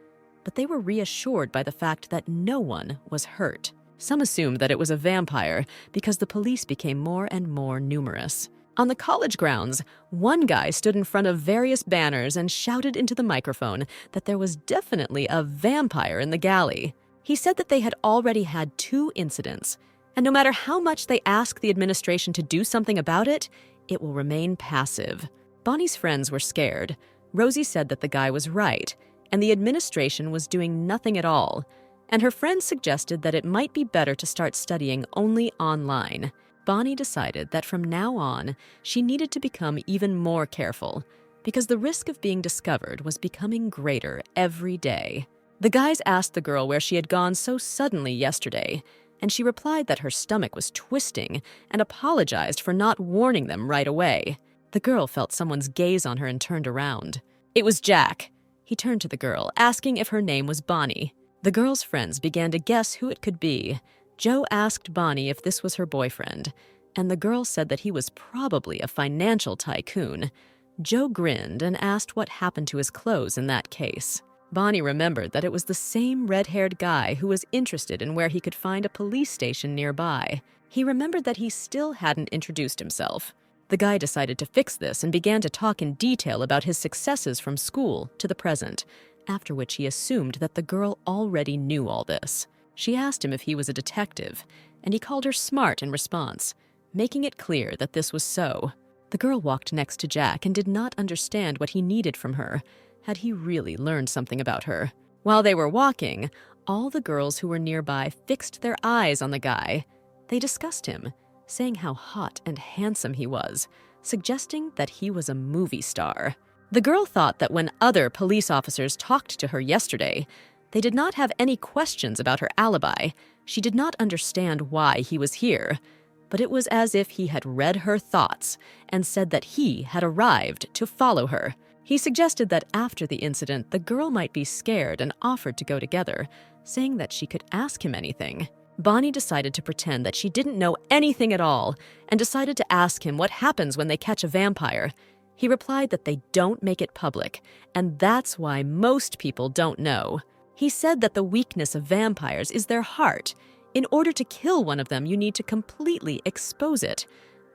But they were reassured by the fact that no one was hurt. Some assumed that it was a vampire because the police became more and more numerous. On the college grounds, one guy stood in front of various banners and shouted into the microphone that there was definitely a vampire in the galley. He said that they had already had 2 incidents, and no matter how much they ask the administration to do something about it, it will remain passive. Bonnie's friends were scared. Rosie said that the guy was right, and the administration was doing nothing at all, and her friends suggested that it might be better to start studying only online. Bonnie decided that from now on, she needed to become even more careful, because the risk of being discovered was becoming greater every day. The guys asked the girl where she had gone so suddenly yesterday, and she replied that her stomach was twisting and apologized for not warning them right away. The girl felt someone's gaze on her and turned around. It was Jack. He turned to the girl, asking if her name was Bonnie. The girl's friends began to guess who it could be. Joe asked Bonnie if this was her boyfriend, and the girl said that he was probably a financial tycoon. Joe grinned and asked what happened to his clothes in that case. Bonnie remembered that it was the same red-haired guy who was interested in where he could find a police station nearby. He remembered that he still hadn't introduced himself. The guy decided to fix this and began to talk in detail about his successes from school to the present, after which he assumed that the girl already knew all this. She asked him if he was a detective, and he called her smart in response, making it clear that this was so. The girl walked next to Jack and did not understand what he needed from her. Had he really learned something about her? While they were walking, all the girls who were nearby fixed their eyes on the guy. They discussed him, saying how hot and handsome he was, suggesting that he was a movie star. The girl thought that when other police officers talked to her yesterday, they did not have any questions about her alibi. She did not understand why he was here, but it was as if he had read her thoughts and said that he had arrived to follow her. He suggested that after the incident, the girl might be scared and offered to go together, saying that she could ask him anything. Bonnie decided to pretend that she didn't know anything at all and decided to ask him what happens when they catch a vampire. He replied that they don't make it public, and that's why most people don't know. He said that the weakness of vampires is their heart. In order to kill one of them, you need to completely expose it.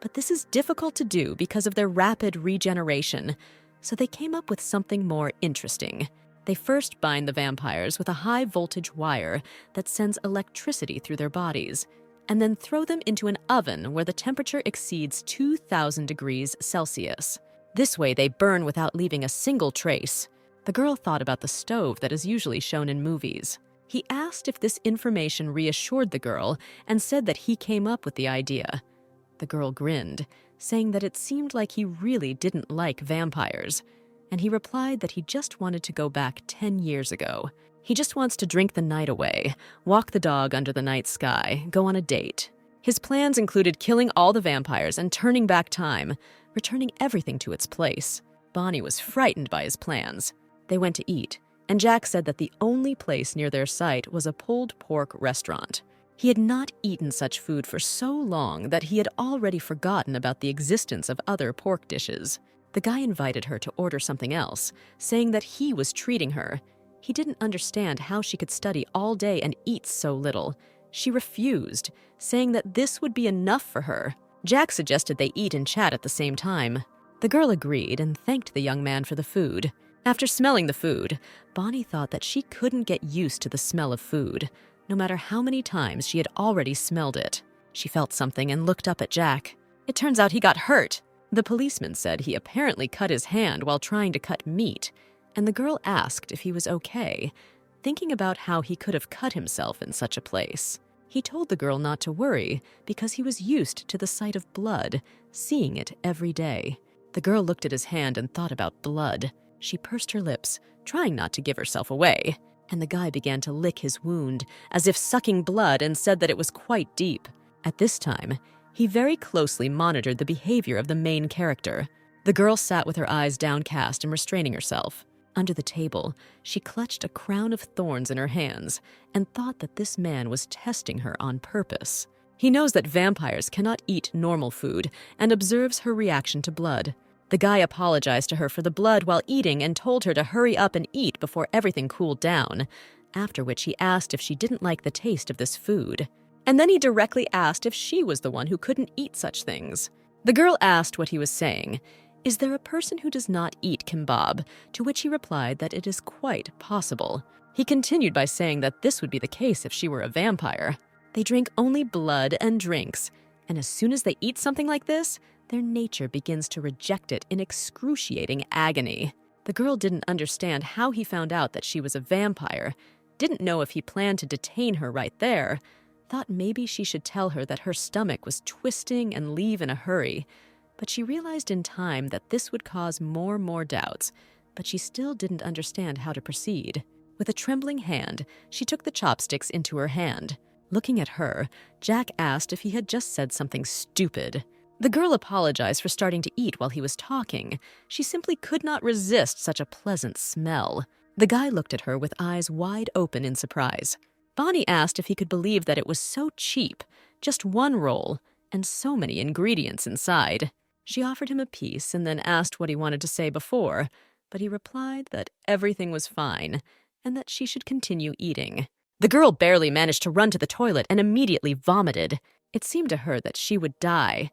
But this is difficult to do because of their rapid regeneration, so they came up with something more interesting. They first bind the vampires with a high-voltage wire that sends electricity through their bodies, and then throw them into an oven where the temperature exceeds 2,000 degrees Celsius. This way, they burn without leaving a single trace. The girl thought about the stove that is usually shown in movies. He asked if this information reassured the girl and said that he came up with the idea. The girl grinned, saying that it seemed like he really didn't like vampires, and he replied that he just wanted to go back 10 years ago. He just wants to drink the night away, walk the dog under the night sky, go on a date. His plans included killing all the vampires and turning back time, returning everything to its place. Bonnie was frightened by his plans. They went to eat, and Jack said that the only place near their site was a pulled pork restaurant. He had not eaten such food for so long that he had already forgotten about the existence of other pork dishes. The guy invited her to order something else, saying that he was treating her. He didn't understand how she could study all day and eat so little. She refused, saying that this would be enough for her. Jack suggested they eat and chat at the same time. The girl agreed and thanked the young man for the food. After smelling the food, Bonnie thought that she couldn't get used to the smell of food, no matter how many times she had already smelled it. She felt something and looked up at Jack. It turns out he got hurt. The policeman said he apparently cut his hand while trying to cut meat, and the girl asked if he was okay, thinking about how he could have cut himself in such a place. He told the girl not to worry because he was used to the sight of blood, seeing it every day. The girl looked at his hand and thought about blood. She pursed her lips, trying not to give herself away, and the guy began to lick his wound, as if sucking blood, and said that it was quite deep. At this time, he very closely monitored the behavior of the main character. The girl sat with her eyes downcast and restraining herself. Under the table, she clutched a crown of thorns in her hands and thought that this man was testing her on purpose. He knows that vampires cannot eat normal food and observes her reaction to blood. The guy apologized to her for the blood while eating and told her to hurry up and eat before everything cooled down, after which he asked if she didn't like the taste of this food. And then he directly asked if she was the one who couldn't eat such things. The girl asked what he was saying. Is there a person who does not eat kimbab? To which he replied that it is quite possible. He continued by saying that this would be the case if she were a vampire. They drink only blood and drinks, and as soon as they eat something like this, their nature begins to reject it in excruciating agony. The girl didn't understand how he found out that she was a vampire, didn't know if he planned to detain her right there, thought maybe she should tell her that her stomach was twisting and leave in a hurry, but she realized in time that this would cause more doubts, but she still didn't understand how to proceed. With a trembling hand, she took the chopsticks into her hand. Looking at her, Jack asked if he had just said something stupid. The girl apologized for starting to eat while he was talking. She simply could not resist such a pleasant smell. The guy looked at her with eyes wide open in surprise. Bonnie asked if he could believe that it was so cheap, just one roll, and so many ingredients inside. She offered him a piece and then asked what he wanted to say before, but he replied that everything was fine and that she should continue eating. The girl barely managed to run to the toilet and immediately vomited. It seemed to her that she would die.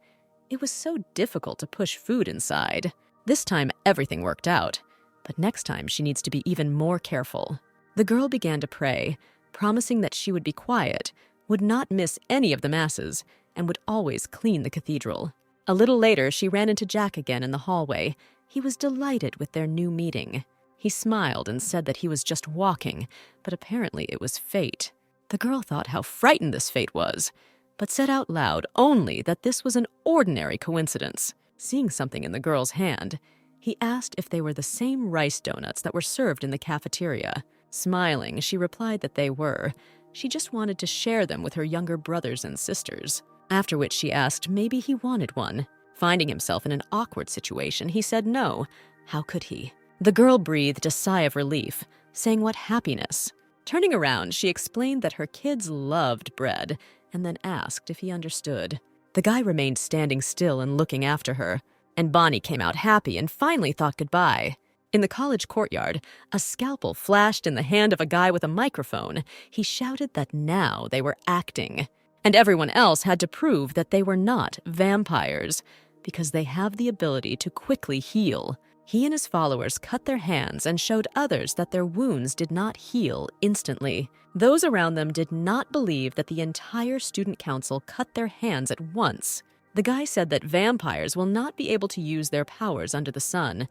It was so difficult to push food inside. This time, everything worked out, but next time she needs to be even more careful. The girl began to pray, promising that she would be quiet, would not miss any of the masses, and would always clean the cathedral. A little later, she ran into Jack again in the hallway. He was delighted with their new meeting. He smiled and said that he was just walking, but apparently it was fate. The girl thought how frightened this fate was, but said out loud only that this was an ordinary coincidence. Seeing something in the girl's hand, he asked if they were the same rice donuts that were served in the cafeteria. Smiling, she replied that they were. She just wanted to share them with her younger brothers and sisters. After which she asked maybe he wanted one. Finding himself in an awkward situation, he said no. How could he? The girl breathed a sigh of relief, saying what happiness. Turning around, she explained that her kids loved bread, and then asked if he understood. The guy remained standing still and looking after her, and Bonnie came out happy and finally thought goodbye. In the college courtyard, a scalpel flashed in the hand of a guy with a microphone. He shouted that now they were acting, and everyone else had to prove that they were not vampires, because they have the ability to quickly heal. He and his followers cut their hands and showed others that their wounds did not heal instantly. Those around them did not believe that the entire student council cut their hands at once. The guy said that vampires will not be able to use their powers under the sun,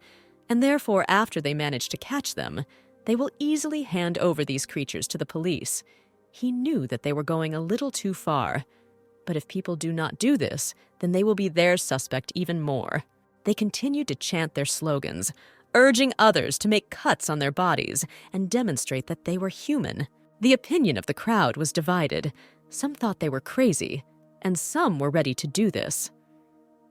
and therefore after they manage to catch them, they will easily hand over these creatures to the police. He knew that they were going a little too far, but if people do not do this, then they will be their suspect even more. They continued to chant their slogans, urging others to make cuts on their bodies and demonstrate that they were human. The opinion of the crowd was divided. Some thought they were crazy, and some were ready to do this.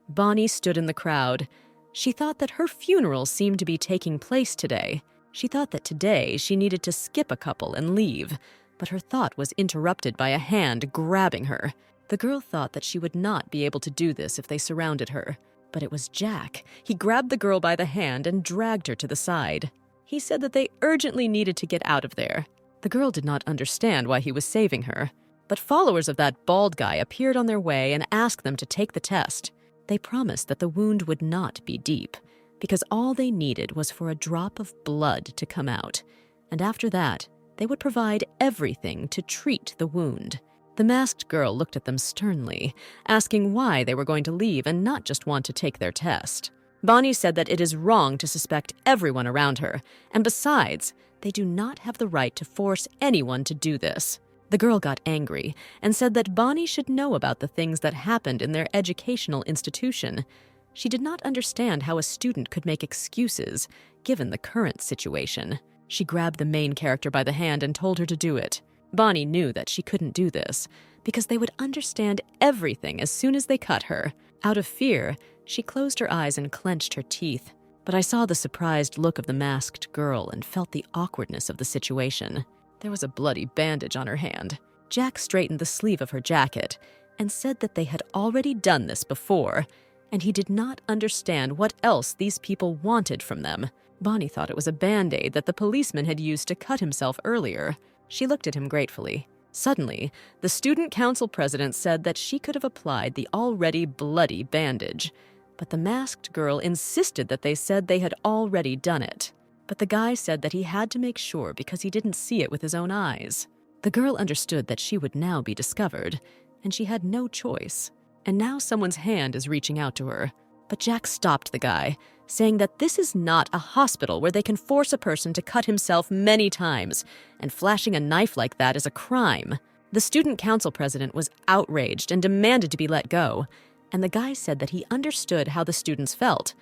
Bonnie stood in the crowd. She thought that her funeral seemed to be taking place today. She thought that today she needed to skip a couple and leave, but her thought was interrupted by a hand grabbing her. The girl thought that she would not be able to do this if they surrounded her. But it was Jack. He grabbed the girl by the hand and dragged her to the side. He said that they urgently needed to get out of there. The girl did not understand why he was saving her, but followers of that bald guy appeared on their way and asked them to take the test. They promised that the wound would not be deep, because all they needed was for a drop of blood to come out, and after that, they would provide everything to treat the wound. The masked girl looked at them sternly, asking why they were going to leave and not just want to take their test. Bonnie said that it is wrong to suspect everyone around her, and besides, they do not have the right to force anyone to do this. The girl got angry and said that Bonnie should know about the things that happened in their educational institution. She did not understand how a student could make excuses, given the current situation. She grabbed the main character by the hand and told her to do it. Bonnie knew that she couldn't do this, because they would understand everything as soon as they cut her. Out of fear, she closed her eyes and clenched her teeth. But I saw the surprised look of the masked girl and felt the awkwardness of the situation. There was a bloody bandage on her hand. Jack straightened the sleeve of her jacket and said that they had already done this before, and he did not understand what else these people wanted from them. Bonnie thought it was a Band-Aid that the policeman had used to cut himself earlier. She looked at him gratefully. Suddenly, the student council president said that she could have applied the already bloody bandage, but the masked girl insisted that they said they had already done it. But the guy said that he had to make sure because he didn't see it with his own eyes. The girl understood that she would now be discovered, and she had no choice. And now someone's hand is reaching out to her. But Jack stopped the guy, saying that this is not a hospital where they can force a person to cut himself many times, and flashing a knife like that is a crime. The student council president was outraged and demanded to be let go, and the guy said that he understood how the students felt,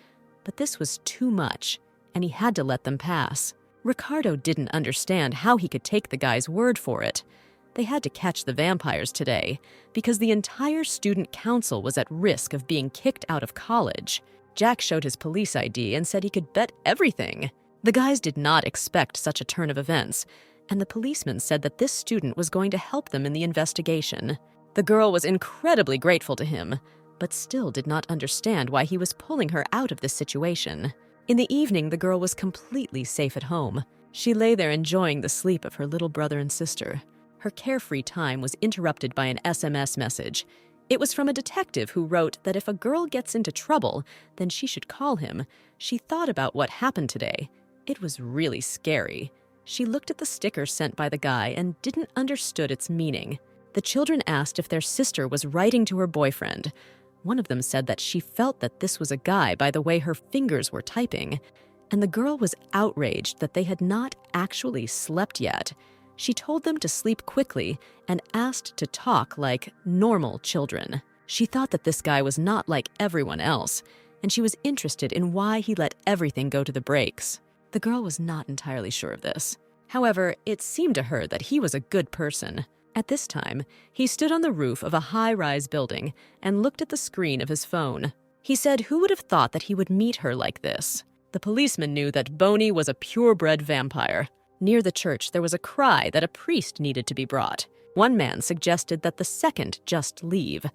but this was too much, and he had to let them pass. Ricardo didn't understand how he could take the guy's word for it. They had to catch the vampires today, because the entire student council was at risk of being kicked out of college. Jack showed his police ID and said he could bet everything. The guys did not expect such a turn of events, and the policeman said that this student was going to help them in the investigation. The girl was incredibly grateful to him, but still did not understand why he was pulling her out of this situation. In the evening, the girl was completely safe at home. She lay there enjoying the sleep of her little brother and sister. Her carefree time was interrupted by an SMS message. It was from a detective who wrote that if a girl gets into trouble, then she should call him. She thought about what happened today. It was really scary. She looked at the sticker sent by the guy and didn't understood its meaning. The children asked if their sister was writing to her boyfriend. One of them said that she felt that this was a guy by the way her fingers were typing, and the girl was outraged that they had not actually slept yet. She told them to sleep quickly and asked to talk like normal children. She thought that this guy was not like everyone else, and she was interested in why he let everything go to the breaks. The girl was not entirely sure of this. However, it seemed to her that he was a good person. At this time, he stood on the roof of a high-rise building and looked at the screen of his phone. He said who would have thought that he would meet her like this? The policeman knew that Boney was a purebred vampire. Near the church, there was a cry that a priest needed to be brought. One man suggested that the second just leave,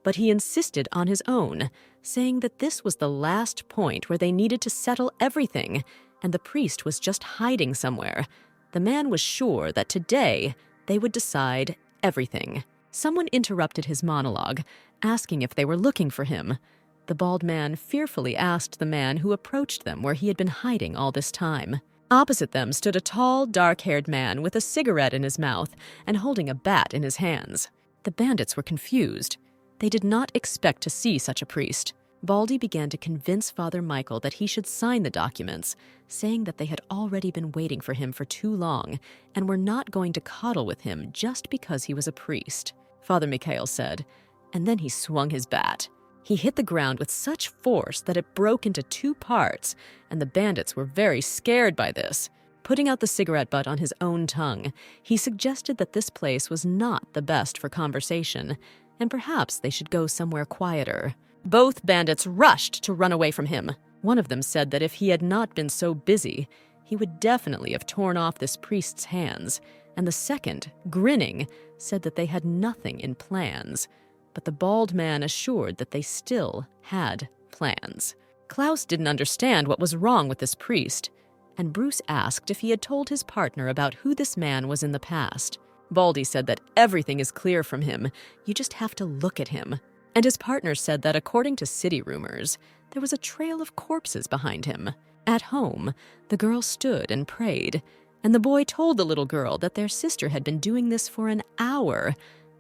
but he insisted on his own, saying that this was the last point where they needed to settle everything, and the priest was just hiding somewhere. The man was sure that today they would decide everything. Someone interrupted his monologue, asking if they were looking for him. The bald man fearfully asked the man who approached them where he had been hiding all this time. Opposite them stood a tall, dark-haired man with a cigarette in his mouth and holding a bat in his hands. The bandits were confused. They did not expect to see such a priest. Baldy began to convince Father Michael that he should sign the documents, saying that they had already been waiting for him for too long and were not going to coddle with him just because he was a priest. Father Michael said, and then he swung his bat. He hit the ground with such force that it broke into two parts, and the bandits were very scared by this. Putting out the cigarette butt on his own tongue, he suggested that this place was not the best for conversation, and perhaps they should go somewhere quieter. Both bandits rushed to run away from him. One of them said that if he had not been so busy, he would definitely have torn off this priest's hands, and the second, grinning, said that they had nothing in plans. But the bald man assured that they still had plans. Klaus didn't understand what was wrong with this priest, and Bruce asked if he had told his partner about who this man was in the past. Baldy said that everything is clear from him, you just have to look at him. And his partner said that according to city rumors, there was a trail of corpses behind him. At home, the girl stood and prayed, and the boy told the little girl that their sister had been doing this for an hour.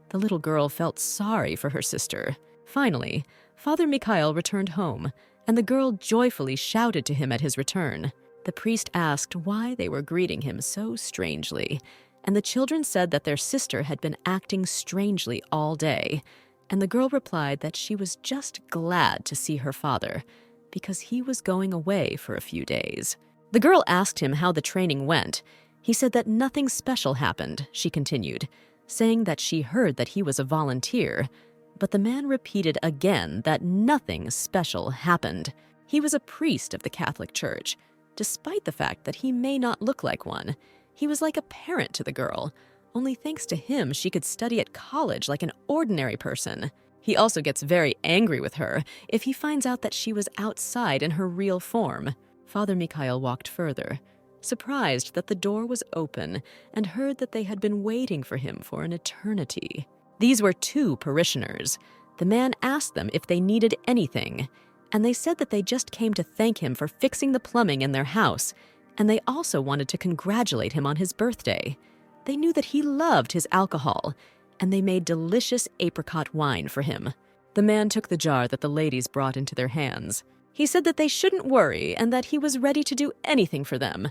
The little girl felt sorry for her sister. Finally, Father Mikhail returned home, and the girl joyfully shouted to him at his return. The priest asked why they were greeting him so strangely, and the children said that their sister had been acting strangely all day, and the girl replied that she was just glad to see her father, because he was going away for a few days. The girl asked him how the training went. He said that nothing special happened, she continued, saying that she heard that he was a volunteer, but the man repeated again that nothing special happened. He was a priest of the Catholic Church. Despite the fact that he may not look like one, he was like a parent to the girl. Only thanks to him, she could study at college like an ordinary person. He also gets very angry with her if he finds out that she was outside in her real form. Father Mikhail walked further, surprised that the door was open, and heard that they had been waiting for him for an eternity. These were two parishioners. The man asked them if they needed anything, and they said that they just came to thank him for fixing the plumbing in their house, and they also wanted to congratulate him on his birthday. They knew that he loved his alcohol, and they made delicious apricot wine for him. The man took the jar that the ladies brought into their hands. He said that they shouldn't worry and that he was ready to do anything for them,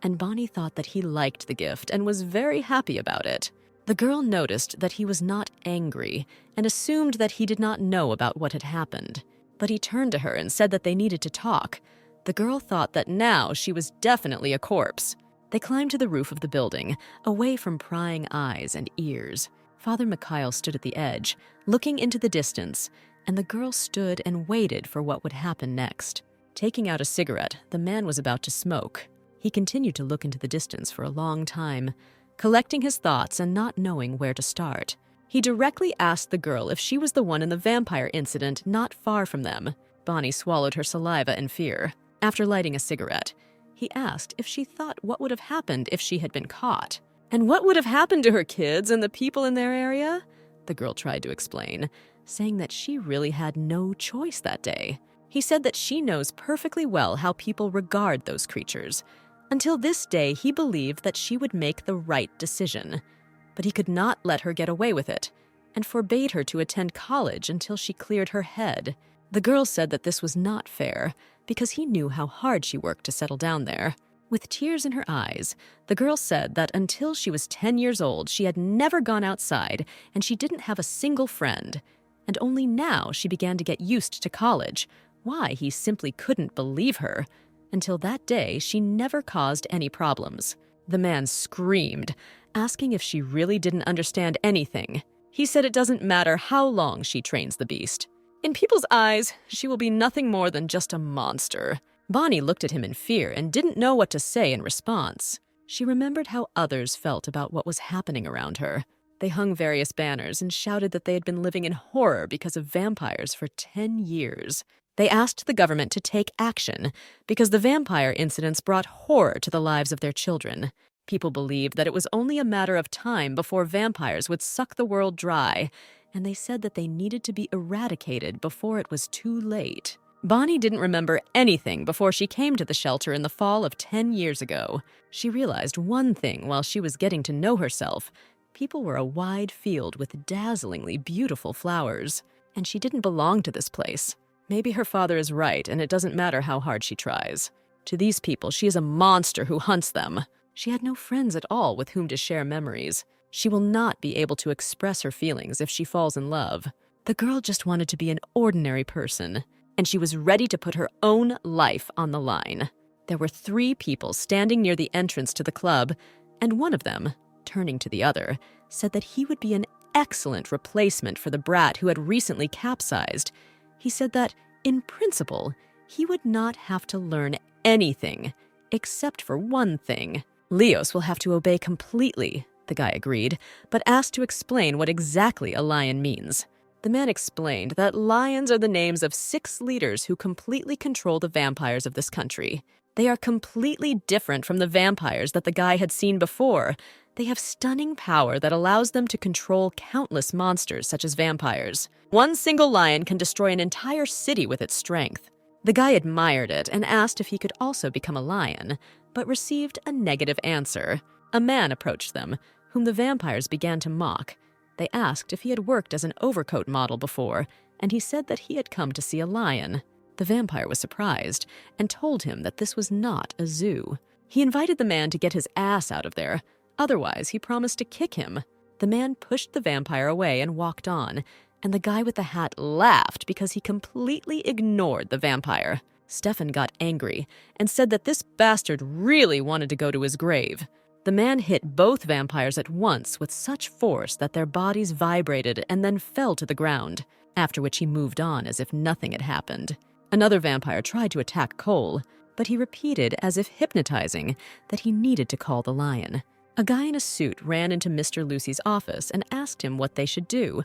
and Bonnie thought that he liked the gift and was very happy about it. The girl noticed that he was not angry and assumed that he did not know about what had happened, but he turned to her and said that they needed to talk. The girl thought that now she was definitely a corpse. They climbed to the roof of the building, away from prying eyes and ears. Father Mikhail stood at the edge, looking into the distance, and the girl stood and waited for what would happen next. Taking out a cigarette, the man was about to smoke. He continued to look into the distance for a long time, collecting his thoughts and not knowing where to start. He directly asked the girl if she was the one in the vampire incident not far from them. Bonnie swallowed her saliva in fear. After lighting a cigarette, he asked if she thought what would have happened if she had been caught. And what would have happened to her kids and the people in their area? The girl tried to explain, saying that she really had no choice that day. He said that she knows perfectly well how people regard those creatures. Until this day, he believed that she would make the right decision. but he could not let her get away with it, and forbade her to attend college until she cleared her head. The girl said that this was not fair, because he knew how hard she worked to settle down there. With tears in her eyes, the girl said that until she was 10 years old, she had never gone outside and she didn't have a single friend. And only now she began to get used to college. Why, he simply couldn't believe her. Until that day, she never caused any problems. The man screamed, asking if she really didn't understand anything. He said it doesn't matter how long she trains the beast. In people's eyes, she will be nothing more than just a monster. Bonnie looked at him in fear and didn't know what to say in response. She remembered how others felt about what was happening around her. They hung various banners and shouted that they had been living in horror because of vampires for 10 years. They asked the government to take action because the vampire incidents brought horror to the lives of their children. People believed that it was only a matter of time before vampires would suck the world dry, and they said that they needed to be eradicated before it was too late. Bonnie didn't remember anything before she came to the shelter in the fall of 10 years ago. She realized one thing while she was getting to know herself. People were a wide field with dazzlingly beautiful flowers, and she didn't belong to this place. Maybe her father is right, and it doesn't matter how hard she tries. To these people, she is a monster who hunts them. She had no friends at all with whom to share memories. She will not be able to express her feelings if she falls in love. The girl just wanted to be an ordinary person, and she was ready to put her own life on the line. There were 3 people standing near the entrance to the club, and one of them, turning to the other, said that he would be an excellent replacement for the brat who had recently capsized. He said that, in principle, he would not have to learn anything, except for one thing. Leos will have to obey completely, the guy agreed, but asked to explain what exactly a lion means. The man explained that lions are the names of 6 leaders who completely control the vampires of this country. They are completely different from the vampires that the guy had seen before. They have stunning power that allows them to control countless monsters such as vampires. One single lion can destroy an entire city with its strength. The guy admired it and asked if he could also become a lion, but received a negative answer. A man approached them, whom the vampires began to mock. They asked if he had worked as an overcoat model before, and he said that he had come to see a lion. The vampire was surprised and told him that this was not a zoo. He invited the man to get his ass out of there. Otherwise, he promised to kick him. The man pushed the vampire away and walked on, and the guy with the hat laughed because he completely ignored the vampire. Stefan got angry and said that this bastard really wanted to go to his grave. The man hit both vampires at once with such force that their bodies vibrated and then fell to the ground, after which he moved on as if nothing had happened. Another vampire tried to attack Cole, but he repeated, as if hypnotizing, that he needed to call the lion. A guy in a suit ran into Mr. Lucy's office and asked him what they should do,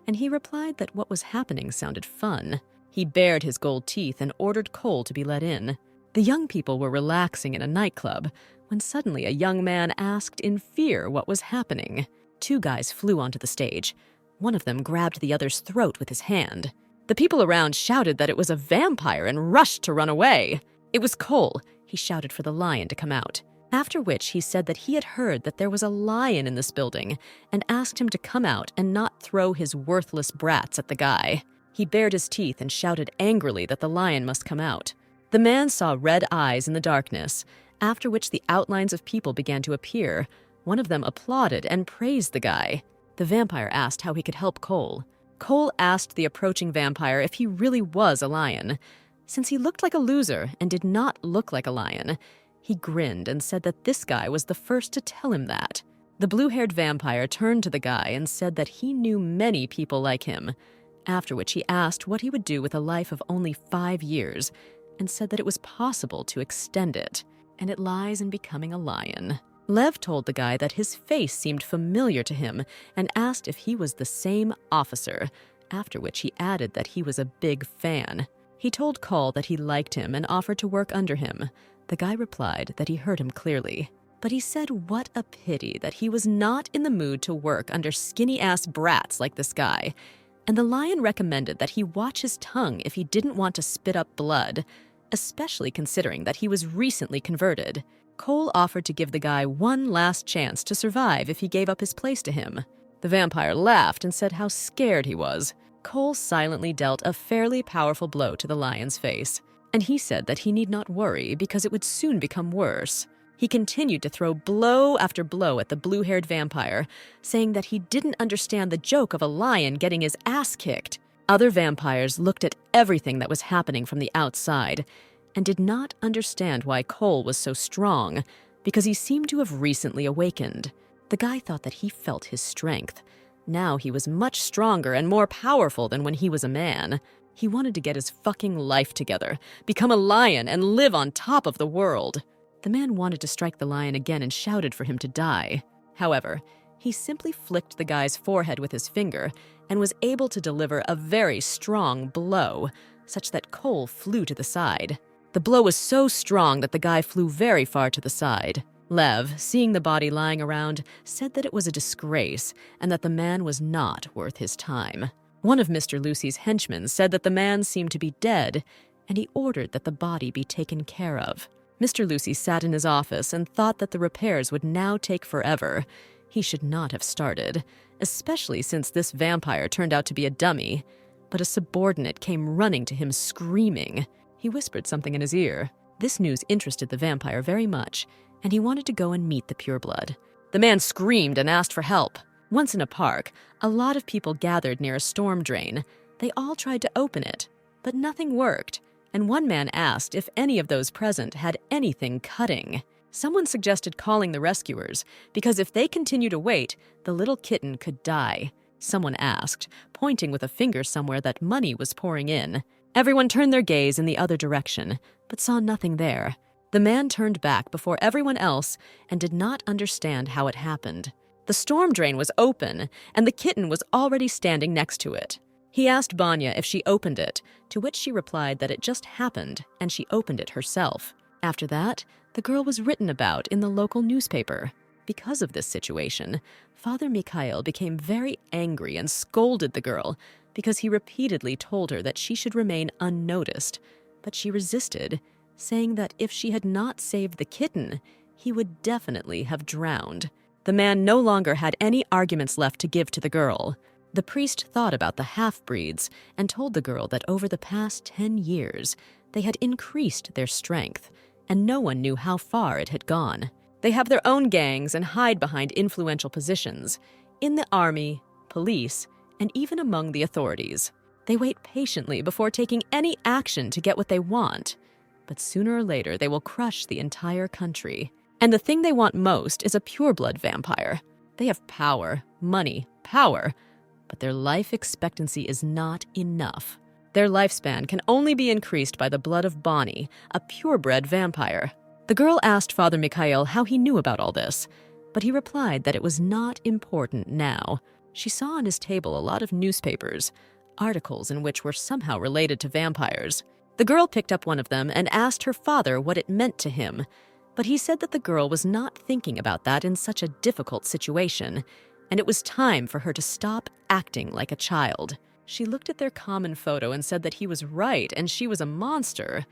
and he replied that what was happening sounded fun. He bared his gold teeth and ordered Cole to be let in. The young people were relaxing in a nightclub, when suddenly a young man asked in fear what was happening. 2 guys flew onto the stage. One of them grabbed the other's throat with his hand. The people around shouted that it was a vampire and rushed to run away. It was Cole. He shouted for the lion to come out. After which he said that he had heard that there was a lion in this building and asked him to come out and not throw his worthless brats at the guy. He bared his teeth and shouted angrily that the lion must come out. The man saw red eyes in the darkness, after which the outlines of people began to appear. One of them applauded and praised the guy. The vampire asked how he could help Cole. Cole asked the approaching vampire if he really was a lion. Since he looked like a loser and did not look like a lion, he grinned and said that this guy was the first to tell him that. The blue-haired vampire turned to the guy and said that he knew many people like him, after which he asked what he would do with a life of only 5 years, and said that it was possible to extend it, and it lies in becoming a lion. Lev told the guy that his face seemed familiar to him and asked if he was the same officer, after which he added that he was a big fan. He told Cole that he liked him and offered to work under him. The guy replied that he heard him clearly, but he said what a pity that he was not in the mood to work under skinny-ass brats like this guy, and the lion recommended that he watch his tongue if he didn't want to spit up blood. especially considering that he was recently converted. Cole offered to give the guy one last chance to survive if he gave up his place to him. The vampire laughed and said how scared he was. Cole silently dealt a fairly powerful blow to the lion's face, and he said that he need not worry because it would soon become worse. He continued to throw blow after blow at the blue-haired vampire, saying that he didn't understand the joke of a lion getting his ass kicked. Other vampires looked at everything that was happening from the outside and did not understand why Cole was so strong, because he seemed to have recently awakened. The guy thought that he felt his strength. Now he was much stronger and more powerful than when he was a man. He wanted to get his fucking life together, become a lion, and live on top of the world. The man wanted to strike the lion again and shouted for him to die. However, he simply flicked the guy's forehead with his finger and was able to deliver a very strong blow, such that Cole flew to the side. The blow was so strong that the guy flew very far to the side. Lev, seeing the body lying around, said that it was a disgrace and that the man was not worth his time. One of Mr. Lucy's henchmen said that the man seemed to be dead, and he ordered that the body be taken care of. Mr. Lucy sat in his office and thought that the repairs would now take forever. He should not have started, especially since this vampire turned out to be a dummy. But a subordinate came running to him screaming. He whispered something in his ear. This news interested the vampire very much, and he wanted to go and meet the pureblood. The man screamed and asked for help. Once in a park, a lot of people gathered near a storm drain. They all tried to open it, but nothing worked, and one man asked if any of those present had anything cutting. Someone suggested calling the rescuers, because if they continued to wait, the little kitten could die. Someone asked, pointing with a finger somewhere that money was pouring in. Everyone turned their gaze in the other direction, but saw nothing there. The man turned back before everyone else and did not understand how it happened. The storm drain was open, and the kitten was already standing next to it. He asked Banya if she opened it, to which she replied that it just happened, and she opened it herself. After that, the girl was written about in the local newspaper. Because of this situation, Father Mikhail became very angry and scolded the girl because he repeatedly told her that she should remain unnoticed, but she resisted, saying that if she had not saved the kitten, he would definitely have drowned. The man no longer had any arguments left to give to the girl. The priest thought about the half-breeds and told the girl that over the past 10 years, they had increased their strength, and no one knew how far it had gone. They have their own gangs and hide behind influential positions, in the army, police, and even among the authorities. They wait patiently before taking any action to get what they want, but sooner or later they will crush the entire country. And the thing they want most is a pureblood vampire. They have power, money, power, but their life expectancy is not enough. Their lifespan can only be increased by the blood of Bonnie, a purebred vampire. The girl asked Father Mikhail how he knew about all this, but he replied that it was not important now. She saw on his table a lot of newspapers, articles in which were somehow related to vampires. The girl picked up one of them and asked her father what it meant to him, but he said that the girl was not thinking about that in such a difficult situation, and it was time for her to stop acting like a child. She looked at their common photo and said that he was right and she was a monster.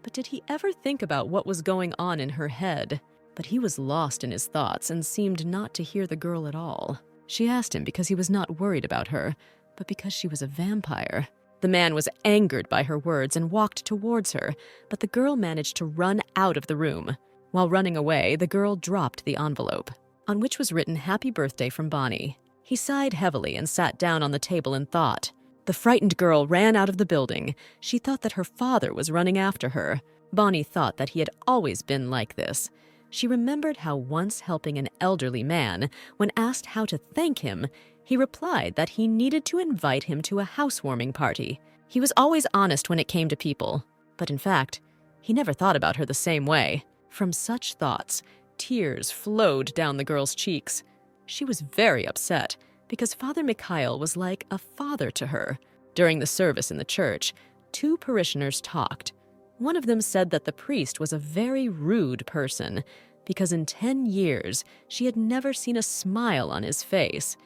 But did he ever think about what was going on in her head? But he was lost in his thoughts and seemed not to hear the girl at all. She asked him because he was not worried about her, but because she was a vampire. The man was angered by her words and walked towards her, but the girl managed to run out of the room. While running away, the girl dropped the envelope, on which was written "Happy Birthday from Bonnie." He sighed heavily and sat down on the table in thought. The frightened girl ran out of the building. She thought that her father was running after her. Bonnie thought that he had always been like this. She remembered how once helping an elderly man, when asked how to thank him, he replied that he needed to invite him to a housewarming party. He was always honest when it came to people, but in fact, he never thought about her the same way. From such thoughts, tears flowed down the girl's cheeks. She was very upset because Father Mikhail was like a father to her. During the service in the church, 2 parishioners talked. One of them said that the priest was a very rude person because in 10 years she had never seen a smile on his face.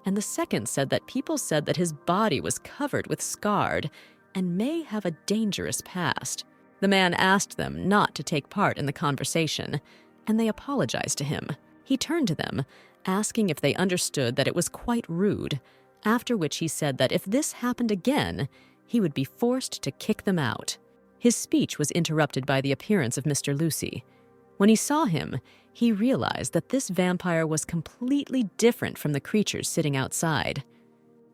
And the second said that people said that his body was covered with scarred and may have a dangerous past. The man asked them not to take part in the conversation, and they apologized to him. He turned to them, asking if they understood that it was quite rude, after which he said that if this happened again, he would be forced to kick them out. His speech was interrupted by the appearance of Mr. Lucy. When he saw him, he realized that this vampire was completely different from the creatures sitting outside.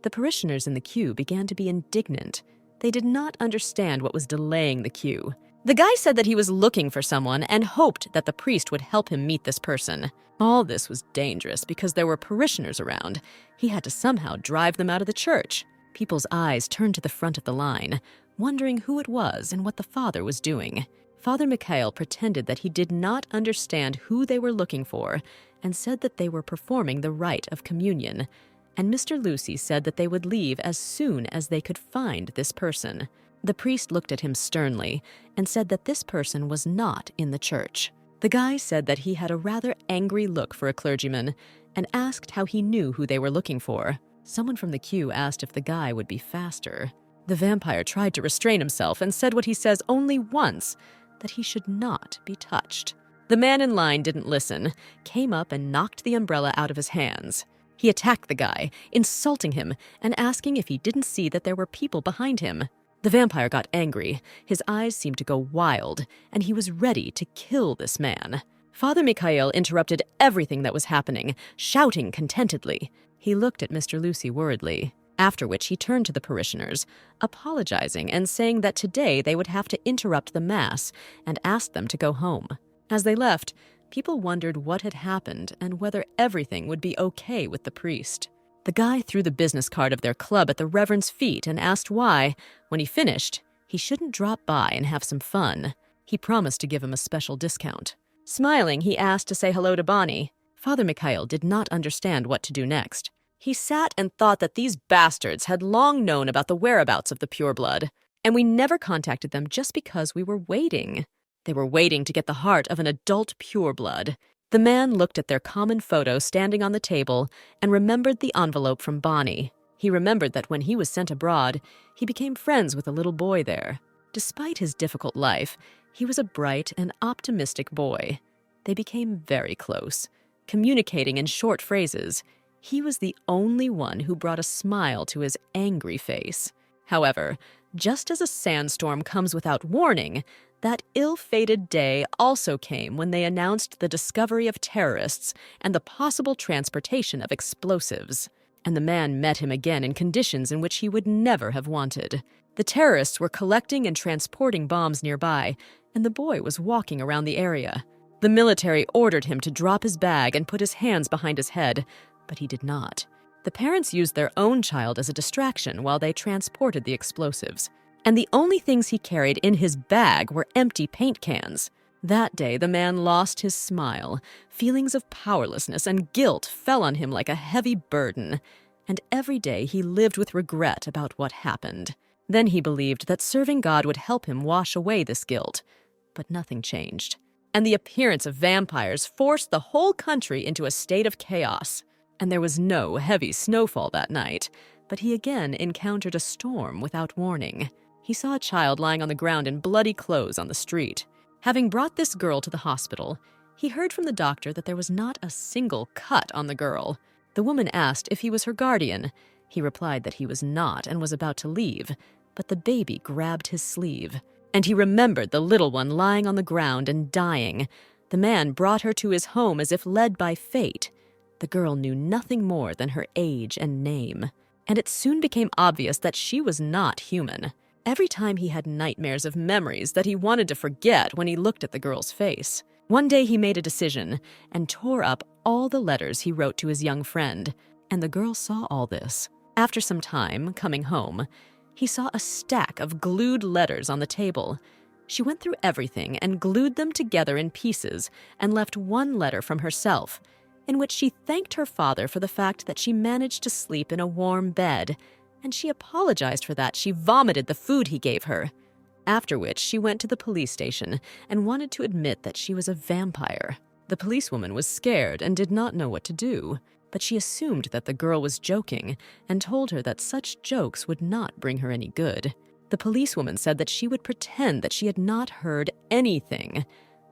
The parishioners in the queue began to be indignant. They did not understand what was delaying the queue. The guy said that he was looking for someone and hoped that the priest would help him meet this person. All this was dangerous because there were parishioners around. He had to somehow drive them out of the church. People's eyes turned to the front of the line, wondering who it was and what the father was doing. Father Mikhail pretended that he did not understand who they were looking for and said that they were performing the rite of communion. And Mr. Lucy said that they would leave as soon as they could find this person. The priest looked at him sternly and said that this person was not in the church. The guy said that he had a rather angry look for a clergyman and asked how he knew who they were looking for. Someone from the queue asked if the guy would be faster. The vampire tried to restrain himself and said what he says only once, that he should not be touched. The man in line didn't listen, came up and knocked the umbrella out of his hands. He attacked the guy, insulting him and asking if he didn't see that there were people behind him. The vampire got angry, his eyes seemed to go wild, and he was ready to kill this man. Father Mikhail interrupted everything that was happening, shouting contentedly. He looked at Mr. Lucy worriedly, after which he turned to the parishioners, apologizing and saying that today they would have to interrupt the Mass and asked them to go home. As they left, people wondered what had happened and whether everything would be okay with the priest. The guy threw the business card of their club at the Reverend's feet and asked why, when he finished, he shouldn't drop by and have some fun. He promised to give him a special discount. Smiling, he asked to say hello to Bonnie. Father Mikhail did not understand what to do next. He sat and thought that these bastards had long known about the whereabouts of the pureblood, and we never contacted them just because we were waiting. They were waiting to get the heart of an adult pureblood. The man looked at their common photo standing on the table and remembered the envelope from Bonnie. He remembered that when he was sent abroad, he became friends with a little boy there. Despite his difficult life, he was a bright and optimistic boy. They became very close, communicating in short phrases. He was the only one who brought a smile to his angry face. However, just as a sandstorm comes without warning, that ill-fated day also came when they announced the discovery of terrorists and the possible transportation of explosives. And the man met him again in conditions in which he would never have wanted. The terrorists were collecting and transporting bombs nearby, and the boy was walking around the area. The military ordered him to drop his bag and put his hands behind his head, but he did not. The parents used their own child as a distraction while they transported the explosives. And the only things he carried in his bag were empty paint cans. That day, the man lost his smile. Feelings of powerlessness and guilt fell on him like a heavy burden. And every day he lived with regret about what happened. Then he believed that serving God would help him wash away this guilt. But nothing changed. And the appearance of vampires forced the whole country into a state of chaos. And there was no heavy snowfall that night, but he again encountered a storm without warning. He saw a child lying on the ground in bloody clothes on the street. Having brought this girl to the hospital, he heard from the doctor that there was not a single cut on the girl. The woman asked if he was her guardian. He replied that he was not and was about to leave, but the baby grabbed his sleeve. And he remembered the little one lying on the ground and dying. The man brought her to his home as if led by fate. The girl knew nothing more than her age and name. And it soon became obvious that she was not human. Every time he had nightmares of memories that he wanted to forget when he looked at the girl's face. One day he made a decision and tore up all the letters he wrote to his young friend, and the girl saw all this. After some time, coming home, he saw a stack of glued letters on the table. She went through everything and glued them together in pieces and left one letter from herself, in which she thanked her father for the fact that she managed to sleep in a warm bed, and she apologized for that she vomited the food he gave her. After which, she went to the police station and wanted to admit that she was a vampire. The policewoman was scared and did not know what to do, but she assumed that the girl was joking and told her that such jokes would not bring her any good. The policewoman said that she would pretend that she had not heard anything.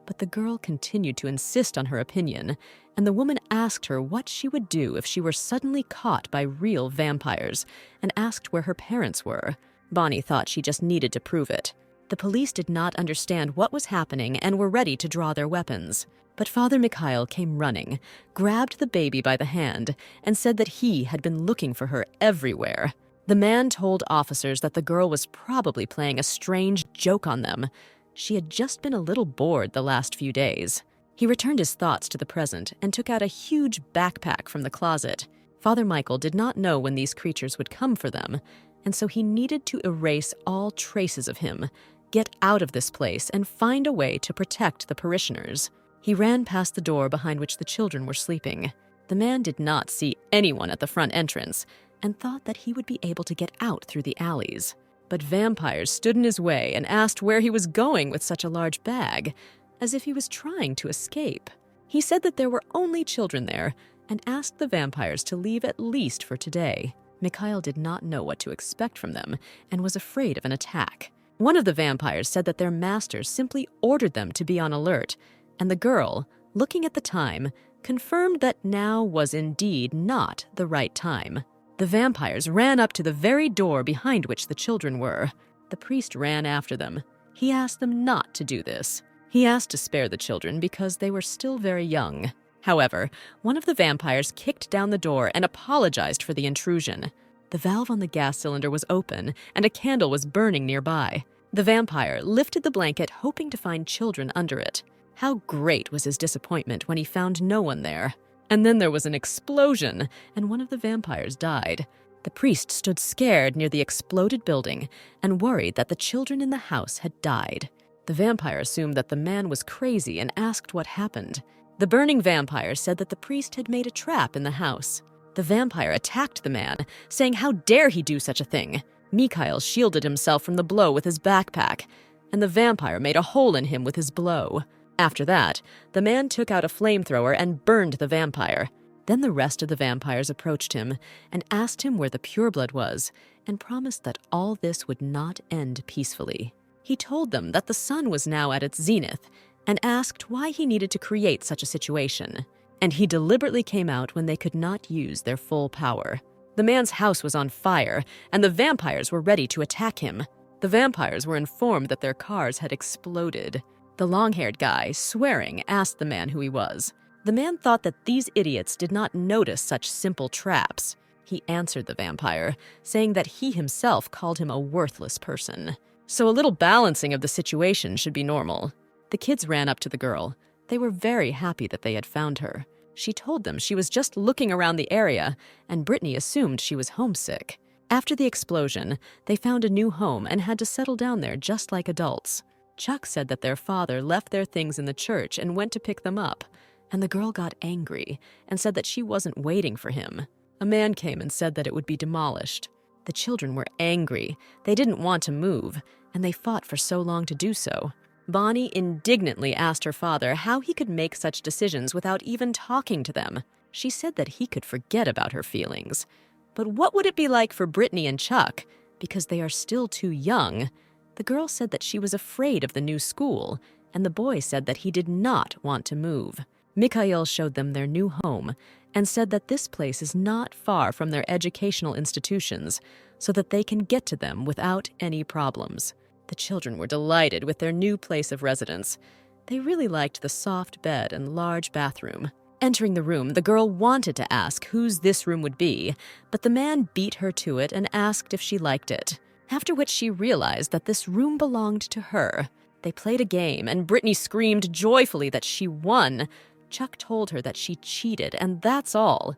But the girl continued to insist on her opinion, and the woman asked her what she would do if she were suddenly caught by real vampires, and asked where her parents were. Bonnie thought she just needed to prove it. The police did not understand what was happening and were ready to draw their weapons. But Father Mikhail came running, grabbed the baby by the hand, and said that he had been looking for her everywhere. The man told officers that the girl was probably playing a strange joke on them. She had just been a little bored the last few days. He returned his thoughts to the present and took out a huge backpack from the closet. Father Michael did not know when these creatures would come for them, and so he needed to erase all traces of him, get out of this place, and find a way to protect the parishioners. He ran past the door behind which the children were sleeping. The man did not see anyone at the front entrance and thought that he would be able to get out through the alleys. But vampires stood in his way and asked where he was going with such a large bag, as if he was trying to escape. He said that there were only children there and asked the vampires to leave at least for today. Mikhail did not know what to expect from them and was afraid of an attack. One of the vampires said that their master simply ordered them to be on alert, and the girl, looking at the time, confirmed that now was indeed not the right time. The vampires ran up to the very door behind which the children were. The priest ran after them. He asked them not to do this. He asked to spare the children because they were still very young. However, one of the vampires kicked down the door and apologized for the intrusion. The valve on the gas cylinder was open and a candle was burning nearby. The vampire lifted the blanket, hoping to find children under it. How great was his disappointment when he found no one there. And then there was an explosion, and one of the vampires died. The priest stood scared near the exploded building and worried that the children in the house had died. The vampire assumed that the man was crazy and asked what happened. The burning vampire said that the priest had made a trap in the house. The vampire attacked the man, saying how dare he do such a thing. Mikhail shielded himself from the blow with his backpack, and the vampire made a hole in him with his blow. After that, the man took out a flamethrower and burned the vampire. Then the rest of the vampires approached him and asked him where the pureblood was and promised that all this would not end peacefully. He told them that the sun was now at its zenith and asked why he needed to create such a situation. And he deliberately came out when they could not use their full power. The man's house was on fire, and the vampires were ready to attack him. The vampires were informed that their cars had exploded. The long-haired guy, swearing, asked the man who he was. The man thought that these idiots did not notice such simple traps. He answered the vampire, saying that he himself called him a worthless person. So a little balancing of the situation should be normal. The kids ran up to the girl. They were very happy that they had found her. She told them she was just looking around the area, and Brittany assumed she was homesick. After the explosion, they found a new home and had to settle down there just like adults. Chuck said that their father left their things in the church and went to pick them up, and the girl got angry and said that she wasn't waiting for him. A man came and said that it would be demolished. The children were angry. They didn't want to move, and they fought for so long to do so. Bonnie indignantly asked her father how he could make such decisions without even talking to them. She said that he could forget about her feelings. But what would it be like for Brittany and Chuck? Because they are still too young. The girl said that she was afraid of the new school, and the boy said that he did not want to move. Mikhail showed them their new home and said that this place is not far from their educational institutions, so that they can get to them without any problems. The children were delighted with their new place of residence. They really liked the soft bed and large bathroom. Entering the room, the girl wanted to ask whose this room would be, but the man beat her to it and asked if she liked it. After which she realized that this room belonged to her. They played a game, and Brittany screamed joyfully that she won. Chuck told her that she cheated, and that's all.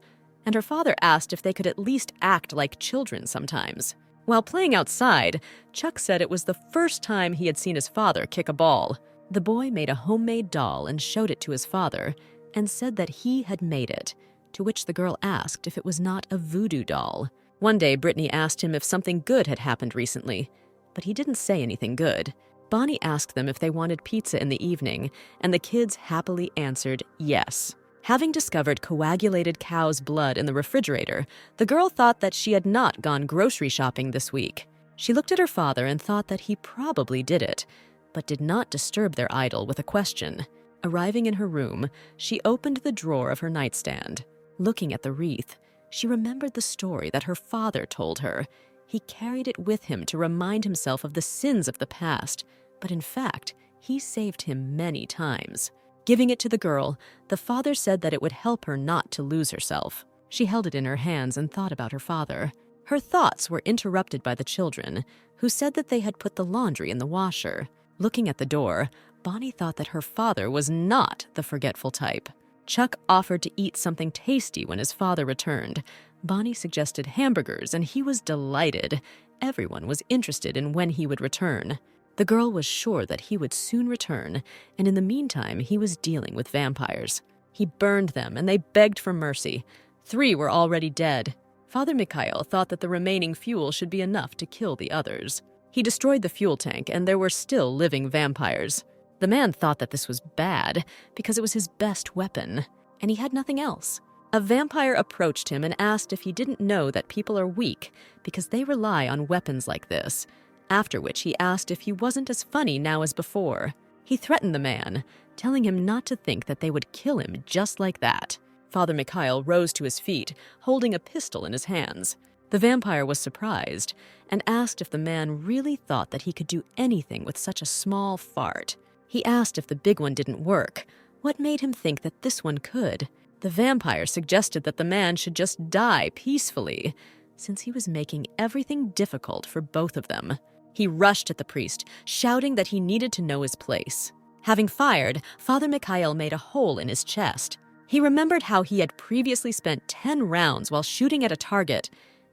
And her father asked if they could at least act like children sometimes. While playing outside, Chuck said it was the first time he had seen his father kick a ball. The boy made a homemade doll and showed it to his father, and said that he had made it, to which the girl asked if it was not a voodoo doll. One day, Brittany asked him if something good had happened recently, but he didn't say anything good. Bonnie asked them if they wanted pizza in the evening, and the kids happily answered yes. Having discovered coagulated cow's blood in the refrigerator, the girl thought that she had not gone grocery shopping this week. She looked at her father and thought that he probably did it, but did not disturb their idol with a question. Arriving in her room, she opened the drawer of her nightstand. Looking at the wreath, she remembered the story that her father told her. He carried it with him to remind himself of the sins of the past, but in fact, he saved him many times. Giving it to the girl, the father said that it would help her not to lose herself. She held it in her hands and thought about her father. Her thoughts were interrupted by the children, who said that they had put the laundry in the washer. Looking at the door, Bonnie thought that her father was not the forgetful type. Chuck offered to eat something tasty when his father returned. Bonnie suggested hamburgers, and he was delighted. Everyone was interested in when he would return. The girl was sure that he would soon return, and in the meantime, he was dealing with vampires. He burned them, and they begged for mercy. 3 were already dead. Father Mikhail thought that the remaining fuel should be enough to kill the others. He destroyed the fuel tank, and there were still living vampires. The man thought that this was bad because it was his best weapon, and he had nothing else. A vampire approached him and asked if he didn't know that people are weak because they rely on weapons like this, after which he asked if he wasn't as funny now as before. He threatened the man, telling him not to think that they would kill him just like that. Father Mikhail rose to his feet, holding a pistol in his hands. The vampire was surprised and asked if the man really thought that he could do anything with such a small fart. He asked if the big one didn't work. What made him think that this one could? The vampire suggested that the man should just die peacefully, since he was making everything difficult for both of them. He rushed at the priest, shouting that he needed to know his place. Having fired, Father Mikhail made a hole in his chest. He remembered how he had previously spent 10 rounds while shooting at a target,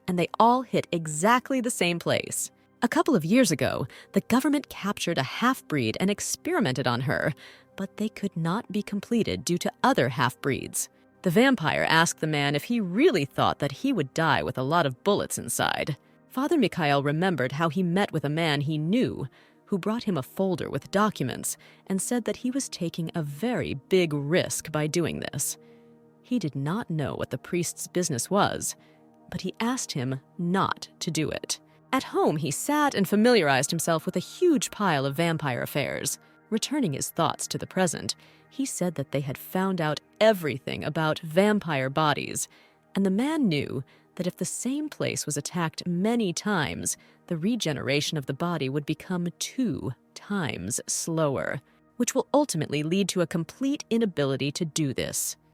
and they all hit exactly the same place. A couple of years ago, the government captured a half-breed and experimented on her, but they could not be completed due to other half-breeds. The vampire asked the man if he really thought that he would die with a lot of bullets inside. Father Mikhail remembered how he met with a man he knew, who brought him a folder with documents and said that he was taking a very big risk by doing this. He did not know what the priest's business was, but he asked him not to do it. At home, he sat and familiarized himself with a huge pile of vampire affairs. Returning his thoughts to the present, he said that they had found out everything about vampire bodies, and the man knew that if the same place was attacked many times, the regeneration of the body would become 2 times slower, which will ultimately lead to a complete inability to do this.